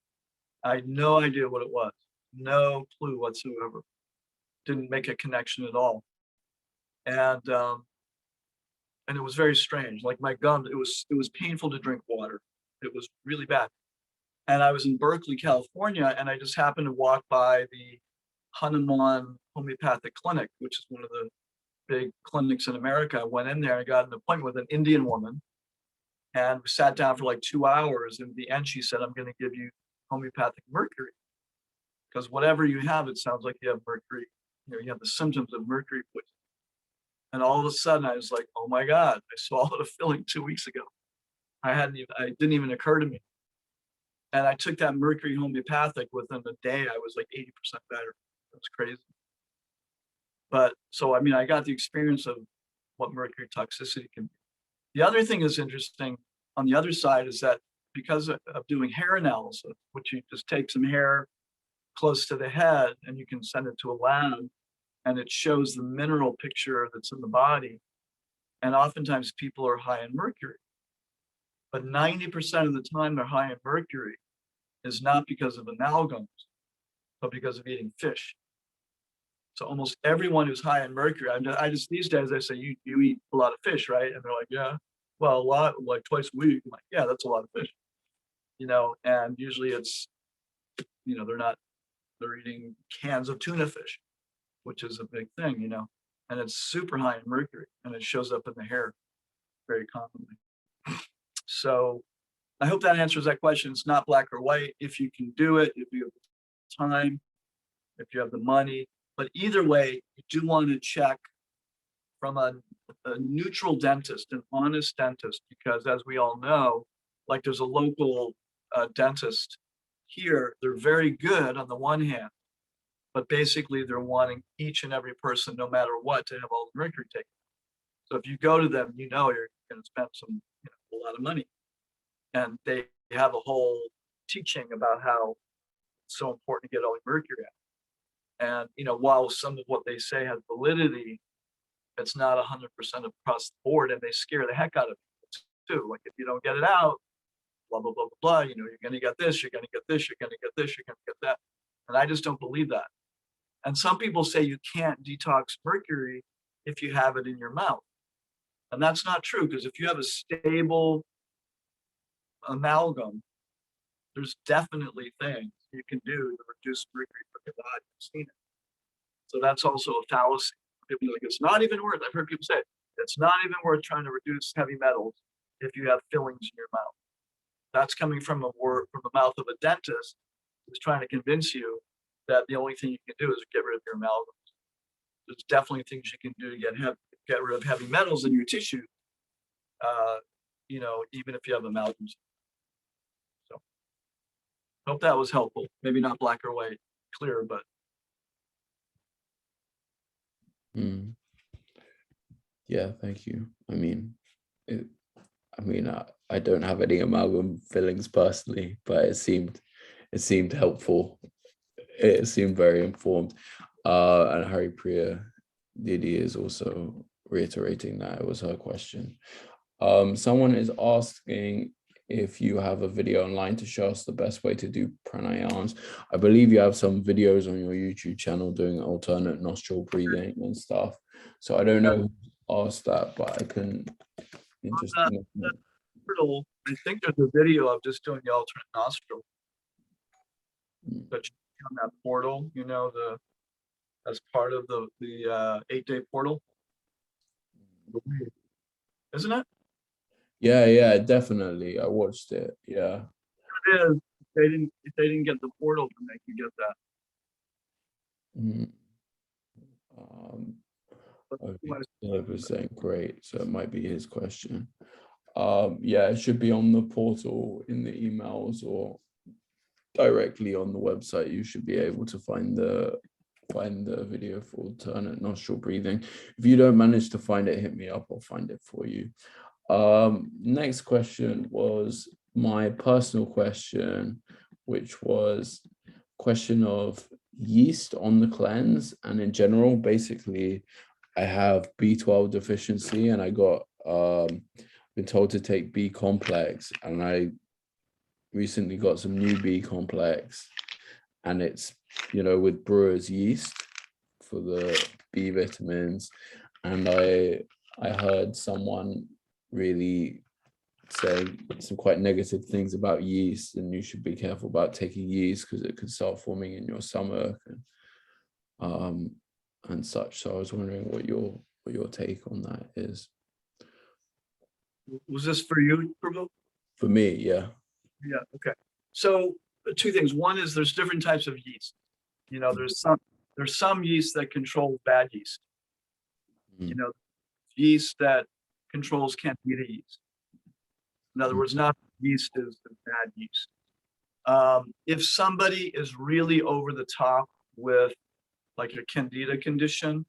I had no idea what it was, no clue whatsoever. Didn't make a connection at all. And it was very strange. Like my gums, it was painful to drink water. It was really bad. And I was in Berkeley, California, and I just happened to walk by the Hanuman Homeopathic Clinic, which is one of the big clinics in America. I went in there, I got an appointment with an Indian woman, and we sat down for like 2 hours. And at the end, she said, "I'm going to give you homeopathic mercury, because whatever you have, it sounds like you have mercury. You know, you have the symptoms of mercury poisoning." And all of a sudden, I was like, "Oh my God, I swallowed a filling 2 weeks ago. It didn't even occur to me." And I took that mercury homeopathic. Within a day, I was like 80% better. It was crazy. But so, I mean, I got the experience of what mercury toxicity can be. The other thing is interesting on the other side is that because of doing hair analysis, which you just take some hair close to the head and you can send it to a lab and it shows the mineral picture that's in the body. And oftentimes people are high in mercury. But 90% of the time they're high in mercury is not because of amalgams, but because of eating fish. So almost everyone who's high in mercury, I just these days I say, you eat a lot of fish, right? And they're like, "Yeah, well, a lot, like twice a week." I'm like, "Yeah, that's a lot of fish." You know, and usually it's, you know, they're eating cans of tuna fish, which is a big thing, you know, and it's super high in mercury and it shows up in the hair very commonly. So I hope that answers that question. It's not black or white. If you can do it, if you have the time, if you have the money, but either way, you do want to check from a neutral dentist, an honest dentist, because as we all know, like there's a local dentist here, they're very good on the one hand, but basically they're wanting each and every person, no matter what, to have all the mercury taken. So if you go to them, you know you're going to spend some, you know, a lot of money. And they have a whole teaching about how it's so important to get all the mercury out. And, you know, while some of what they say has validity, it's not 100% across the board, and they scare the heck out of people too. Like, if you don't get it out, blah, blah, blah, blah, blah, you know, you're going to get this, you're going to get this, you're going to get this, you're going to get that. And I just don't believe that. And some people say you can't detox mercury if you have it in your mouth. And that's not true, because if you have a stable amalgam, there's definitely things you can do to reduce mercury from your body. I've seen it. So that's also a fallacy. People are like, it's not even worth, I've heard people say, it's not even worth trying to reduce heavy metals if you have fillings in your mouth. that's coming from a word from the mouth of a dentist who's trying to convince you that the only thing you can do is get rid of your amalgams. There's definitely things you can do to get rid of heavy metals in your tissue, you know, even if you have amalgams. So hope that was helpful. Maybe not black or white, clear, but Yeah, thank you. I mean, I don't have any amalgam fillings personally, but it seemed helpful. It seemed very informed. And Hari Priya Didi is also reiterating that it was her question. Someone is asking if you have a video online to show us the best way to do pranayams. I believe you have some videos on your YouTube channel doing alternate nostril breathing and stuff. So I don't know who asked that, but I can interesting. I think there's a video of just doing the alternate nostril. But on that portal, you know, as part of the 8-day portal, isn't it? Yeah, definitely. I watched it. Yeah. It is. If they didn't get the portal, then they can get that. He was saying great, so it might be his question. Yeah, it should be on the portal in the emails or directly on the website. You should be able to find the video for alternate nostril breathing. If you don't manage to find it, hit me up, I'll find it for you. Next question was my personal question, which was question of yeast on the cleanse and in general. Basically, I have B12 deficiency and I got been told to take B complex, and I recently got some new B complex, and it's, you know, with brewer's yeast for the B vitamins. And I heard someone really say some quite negative things about yeast, and you should be careful about taking yeast because it could start forming in your stomach and such. So I was wondering what your take on that is. Was this for you, Prabhu? For me, yeah. Yeah. Okay. So two things. One is there's different types of yeast. You know, there's some yeast that controls bad yeast. You know, yeast that controls candida yeast. In other words, not yeast is the bad yeast. If somebody is really over the top with like a candida condition,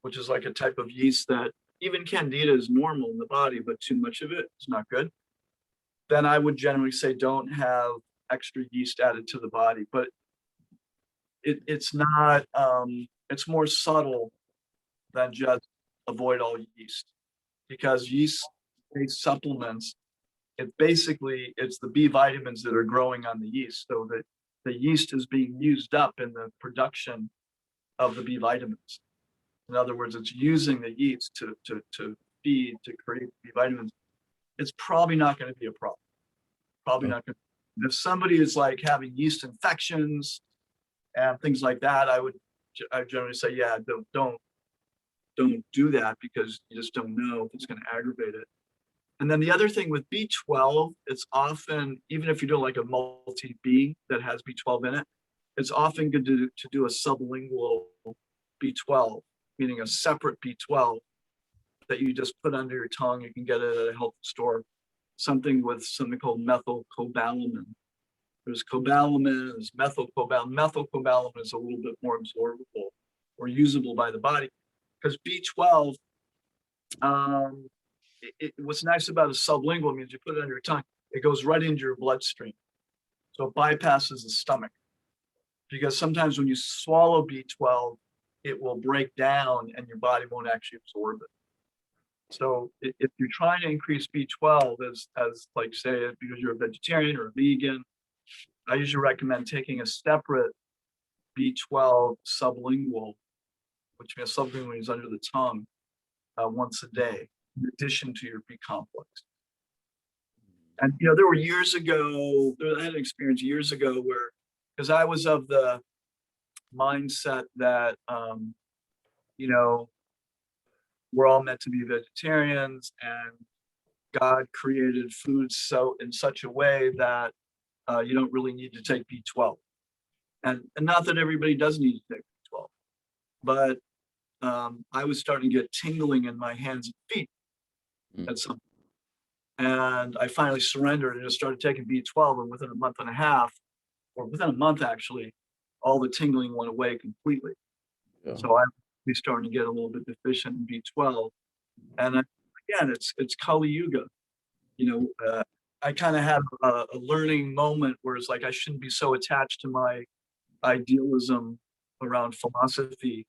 which is like a type of yeast that even candida is normal in the body, but too much of it is not good, then I would generally say don't have extra yeast added to the body. But it's not, it's more subtle than just avoid all yeast, because yeast-based supplements, it's the B vitamins that are growing on the yeast, so that the yeast is being used up in the production of the B vitamins. In other words, it's using the yeast to feed, to create B vitamins. It's probably not going to be a problem. Probably not going to. If somebody is like having yeast infections and things like that, I generally say, yeah, don't do that, because you just don't know if it's going to aggravate it. And then the other thing with B12, it's often, even if you do like a multi-B that has B12 in it, it's often good to do a sublingual B12, meaning a separate B12 that you just put under your tongue. You can get it at a health store. Something called methylcobalamin. There's cobalamin, there's methylcobalamin. Methylcobalamin is a little bit more absorbable or usable by the body, because B12, what's nice about a sublingual means you put it under your tongue, it goes right into your bloodstream. So it bypasses the stomach, because sometimes when you swallow B12, it will break down and your body won't actually absorb it. So if you're trying to increase B12 as like say, because you're a vegetarian or a vegan, I usually recommend taking a separate B12 sublingual, which means sublingual is under the tongue, once a day, in addition to your B complex. And you know, there were years ago, I had an experience years ago where, because I was of the mindset that you know, we're all meant to be vegetarians, and God created foods so in such a way that you don't really need to take B12. And not that everybody does need to take B12, but I was starting to get tingling in my hands and feet at some point. And I finally surrendered and just started taking B12. And within a month and a half, or within a month actually, all the tingling went away completely. Yeah. So I was starting to get a little bit deficient in B12. And again, it's Kali Yuga. I kind of had a learning moment where it's like I shouldn't be so attached to my idealism around philosophy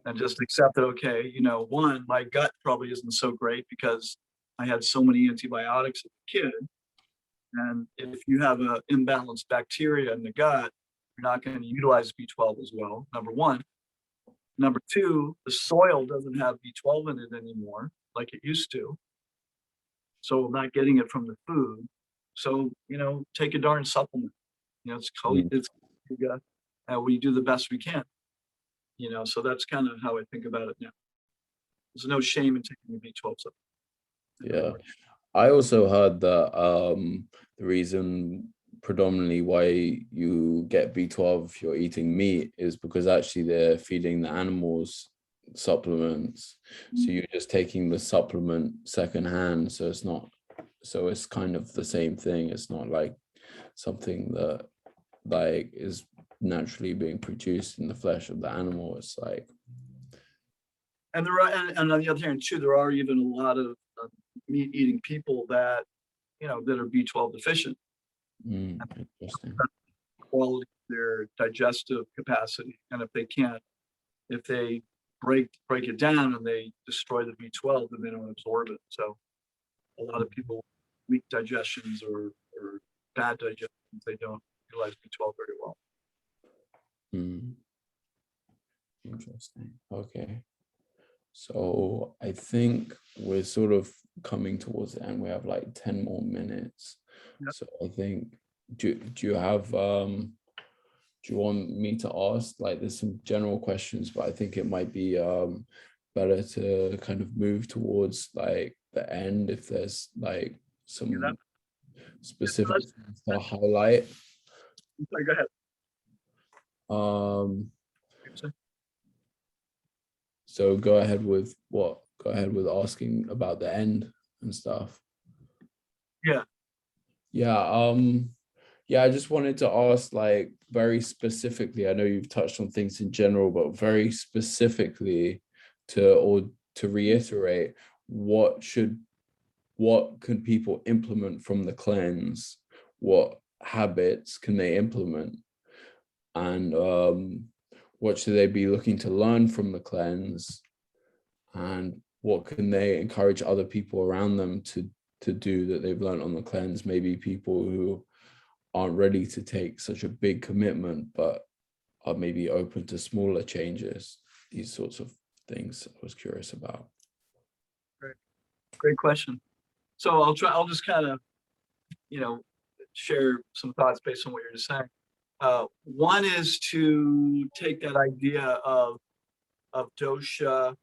and just accept that, okay, one, my gut probably isn't so great because I had so many antibiotics as a kid. And if you have an imbalanced bacteria in the gut, you're not going to utilize B12 as well, number one. Number two, the soil doesn't have B12 in it anymore like it used to. So I'm not getting it from the food. So, take a darn supplement. It's Yoga, and we do the best we can. So that's kind of how I think about it now. There's no shame in taking a B12 supplement. Yeah. I also heard that the reason predominantly why you get B12 if you're eating meat is because actually they're feeding the animals supplements. So you're just taking the supplement secondhand. So it's kind of the same thing. It's not like something that like is naturally being produced in the flesh of the animal. It's like, and there are, and on the other hand too, there are even a lot of meat eating people that that are B12 deficient. Interesting. Quality of their digestive capacity, and if they break it down and they destroy the B12, then they don't absorb it. So a lot of people weak digestions or bad digestions, they don't utilize B12 very well. Interesting. Okay. So I think we're sort of coming towards the end. We have like 10 more minutes. Yep. So I think, do you have, do you want me to ask, like there's some general questions, but I think it might be better to kind of move towards like the end if there's like some specific things to highlight. Sorry, go ahead. So go ahead with what? Go ahead with asking about the end and stuff. Yeah. Yeah. Yeah, I just wanted to ask, like, very specifically, I know you've touched on things in general, but very specifically to reiterate, what can people implement from the cleanse? What habits can they implement? And what should they be looking to learn from the cleanse? And what can they encourage other people around them to do that they've learned on the cleanse? Maybe people who aren't ready to take such a big commitment, but are maybe open to smaller changes. These sorts of things I was curious about. Great question. So I'll just kind of, share some thoughts based on what you're just saying. One is to take that idea of dosha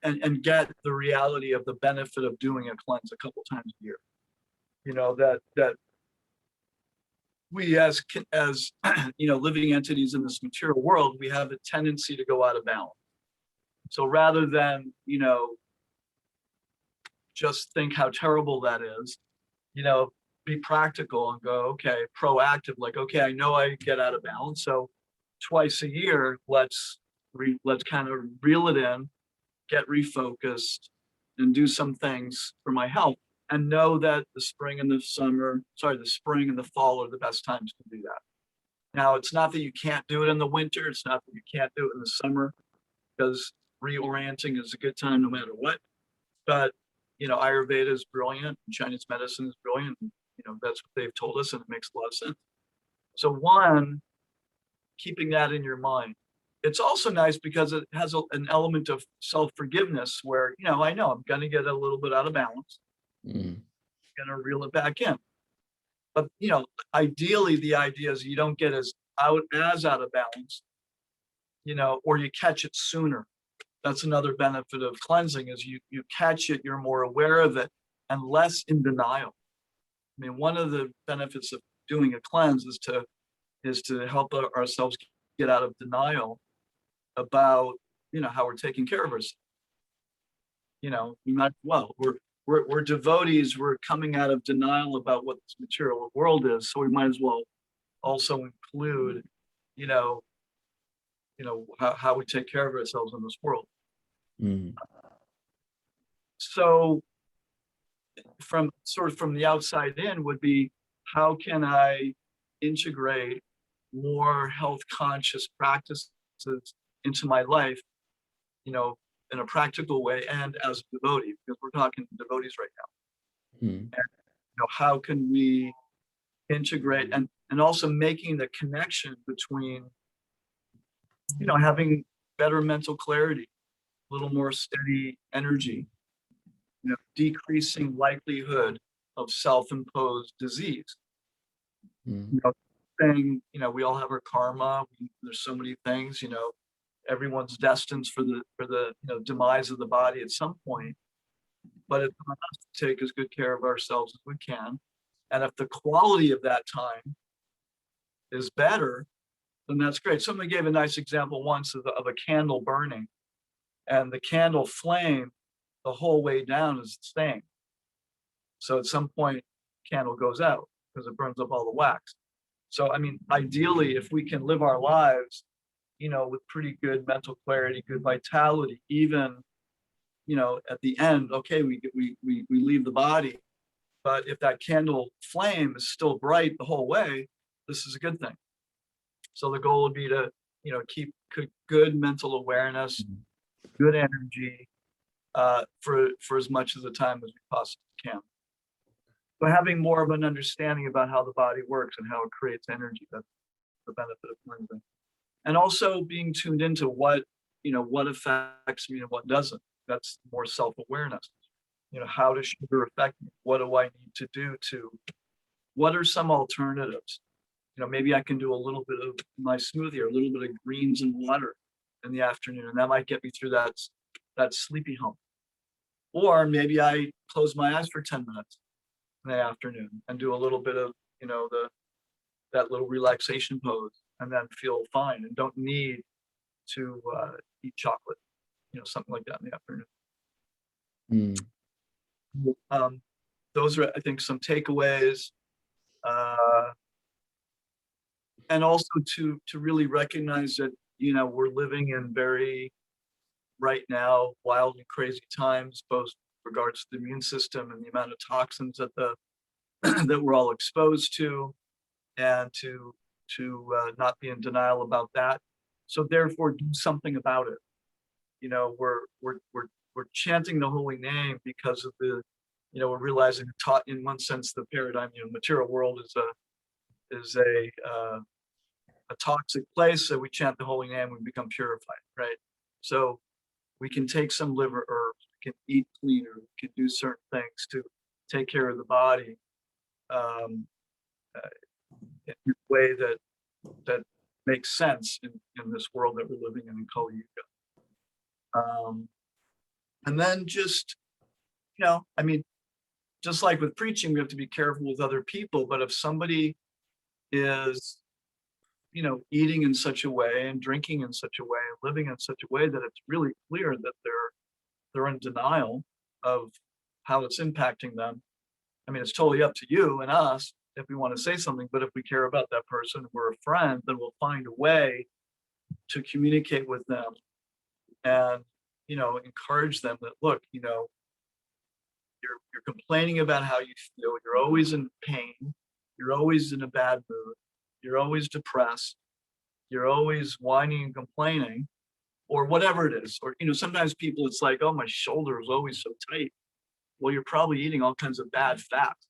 and get the reality of the benefit of doing a cleanse a couple times a year. That we as living entities in this material world, we have a tendency to go out of balance. So rather than just think how terrible that is, be practical and go, okay, proactive, like, okay, I know I get out of balance, so twice a year, let's kind of reel it in, get refocused, and do some things for my health, and know that the spring and the fall are the best times to do that. Now, it's not that you can't do it in the winter, it's not that you can't do it in the summer, because reorienting is a good time no matter what. But Ayurveda is brilliant, and Chinese medicine is brilliant. That's what they've told us, and it makes a lot of sense. So one, keeping that in your mind. It's also nice because it has an element of self-forgiveness where, I know I'm going to get a little bit out of balance. Going to reel it back in. But, ideally the idea is you don't get as out of balance, or you catch it sooner. That's another benefit of cleansing is you catch it, you're more aware of it, and less in denial. I mean, one of the benefits of doing a cleanse is to help ourselves get out of denial about, how we're taking care of ourselves. We might, well, we're devotees, we're coming out of denial about what this material world is, so we might as well also include, how we take care of ourselves in this world. Mm. So from the outside in would be, how can I integrate more health conscious practices into my life, in a practical way and as a devotee, because we're talking devotees right now. Mm. And, how can we integrate and also making the connection between, having better mental clarity, a little more steady energy, decreasing likelihood of self-imposed disease. Mm. Saying, we all have our karma. There's so many things, everyone's destined for the demise of the body at some point. But it's on us to take as good care of ourselves as we can. And if the quality of that time is better, then that's great. Somebody gave a nice example once of a candle burning, and the candle flame the whole way down is staying. So at some point, candle goes out because it burns up all the wax. So, I mean, ideally, if we can live our lives, with pretty good mental clarity, good vitality, even, at the end, okay, we leave the body, but if that candle flame is still bright the whole way, this is a good thing. So the goal would be to, keep good mental awareness, good energy, for as much of the time as we possibly can. But having more of an understanding about how the body works and how it creates energy, that's the benefit of cleansing. And also being tuned into what affects me and what doesn't. That's more self-awareness. How does sugar affect me? What do I need to do what are some alternatives? Maybe I can do a little bit of my smoothie or a little bit of greens and water in the afternoon, and that might get me through that sleepy hump. Or maybe I close my eyes for 10 minutes in the afternoon and do a little bit of, that little relaxation pose, and then feel fine and don't need to eat chocolate, something like that in the afternoon. Mm. Those are, I think, some takeaways. And also to really recognize that, we're living in very, right now, wild and crazy times, both with regards to the immune system and the amount of toxins that we're all exposed to, and to not be in denial about that. So therefore, do something about it. We're chanting the holy name because of the, we're realizing, taught in one sense, the paradigm, material world is a toxic place. So we chant the holy name, we become purified, right? So we can take some liver herbs, we can eat cleaner, we can do certain things to take care of the body in a way that makes sense in this world that we're living in Kali Yuga. And then just, I mean, just like with preaching, we have to be careful with other people, but if somebody is, eating in such a way and drinking in such a way and living in such a way that it's really clear that they're in denial of how it's impacting them. I mean, it's totally up to you and us if we want to say something, but if we care about that person, we're a friend, then we'll find a way to communicate with them and, encourage them that, look, you're complaining about how you feel. You're always in pain. You're always in a bad mood. You're always depressed. You're always whining and complaining, or whatever it is. Or, sometimes people, it's like, oh, my shoulder is always so tight. Well, you're probably eating all kinds of bad fats,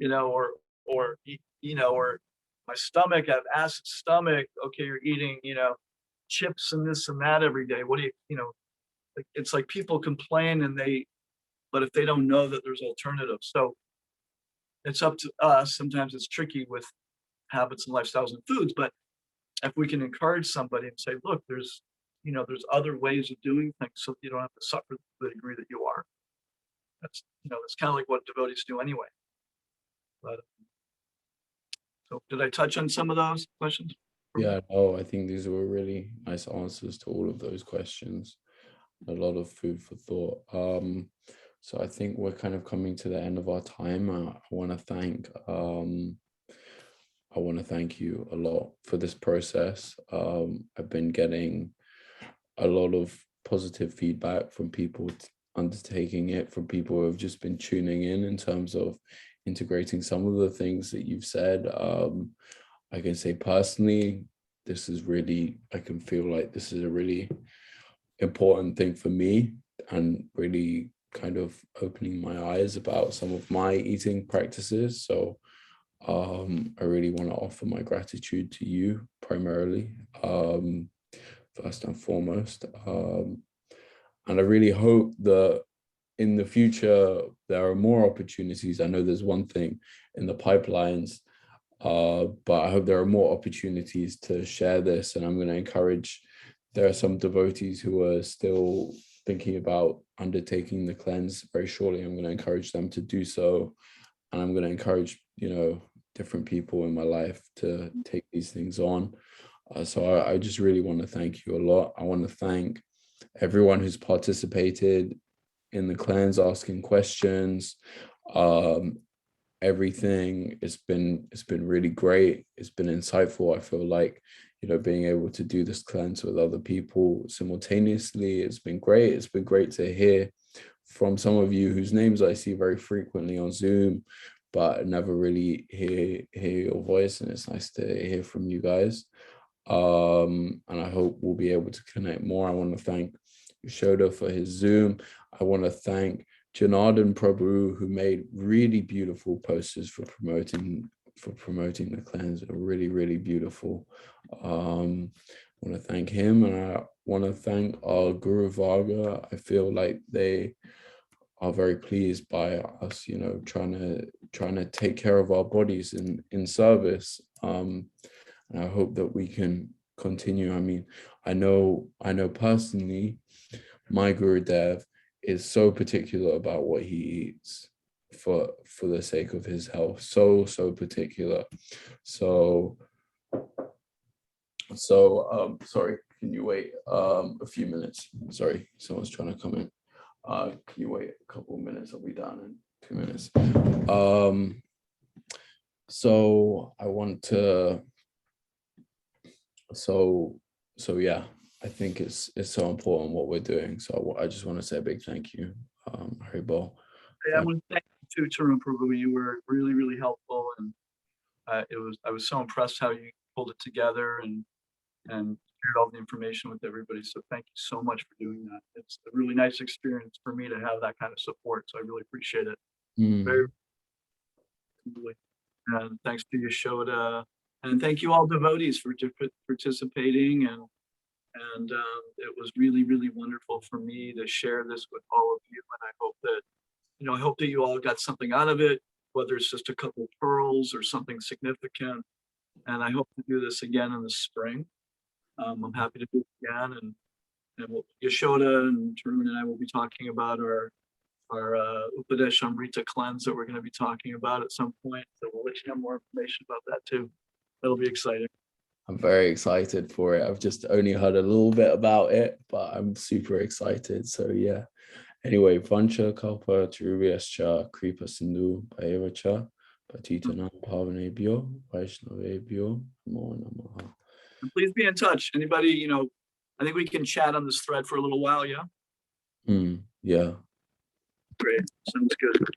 or my stomach, I have acid stomach. Okay, you're eating, chips and this and that every day. What do it's like people complain but if they don't know that there's alternatives. So it's up to us. Sometimes it's tricky with habits and lifestyles and foods, but if we can encourage somebody and say, look, there's other ways of doing things so you don't have to suffer to the degree that you are. that's, that's kind of like what devotees do anyway. But so did I touch on some of those questions? Yeah, no, I think these were really nice answers to all of those questions. A lot of food for thought. So I think we're kind of coming to the end of our time. I want to thank you a lot for this process. I've been getting a lot of positive feedback from people undertaking it, from people who have just been tuning in terms of integrating some of the things that you've said. I can say personally, I can feel like this is a really important thing for me, and really kind of opening my eyes about some of my eating practices. So I really want to offer my gratitude to you primarily, first and foremost. And I really hope that in the future, there are more opportunities. I know there's one thing in the pipelines, but I hope there are more opportunities to share this. And I'm going to encourage, there are some devotees who are still thinking about undertaking the cleanse very shortly. I'm going to encourage them to do so. And I'm going to encourage, different people in my life to take these things on. So I just really want to thank you a lot. I want to thank everyone who's participated in the cleanse, asking questions, everything. It's been really great. It's been insightful. I feel like, being able to do this cleanse with other people simultaneously, it's been great. It's been great to hear from some of you whose names I see very frequently on Zoom, but never really hear your voice, and it's nice to hear from you guys. And I hope we'll be able to connect more. I want to thank Yashoda for his Zoom. I want to thank Janardhan Prabhu, who made really beautiful posters for promoting the cleanse. Are really, really beautiful. I want to thank him, and I want to thank our Guru Varga. I feel like they are very pleased by us, trying to take care of our bodies in service. And I hope that we can continue. I mean, I know personally, my Gurudev is so particular about what he eats for the sake of his health. So particular. So sorry, can you wait a few minutes? Sorry, someone's trying to come in. Can you wait a couple of minutes? I'll be down in 2 minutes. So I want to, so yeah, I think it's so important what we're doing. So I just want to say a big thank you, Haribol. Yeah, I want to thank you too, Tarun Prabhu. You were really, really helpful, and I was so impressed how you pulled it together and shared all the information with everybody. So thank you so much for doing that. It's a really nice experience for me to have that kind of support. So I really appreciate it. Very, really. And thanks to Yashoda, and thank you all devotees for participating. And it was really, really wonderful for me to share this with all of you. And I hope that you all got something out of it, whether it's just a couple of pearls or something significant. And I hope to do this again in the spring. I'm happy to do it again, and Yashoda and Tarun and I will be talking about our Upadesh Amrita cleanse that we're going to be talking about at some point. So we'll let you know more information about that too. That'll be exciting. I'm very excited for it. I've just only heard a little bit about it, but I'm super excited. So yeah. Anyway, Vancha Kalpa Tirubhyascha Kripa Sindhu Bhaivacha Patitanam Pavanebhyo Vaishnavebhyo Namo Namaha. And please be in touch. Anybody, I think we can chat on this thread for a little while, yeah? Yeah. Great. Sounds good.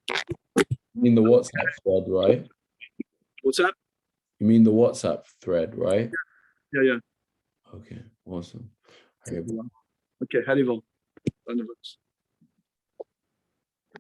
You mean the WhatsApp thread, right? What's that? You mean the WhatsApp thread, right? Yeah. Okay, awesome. Okay, Haribol.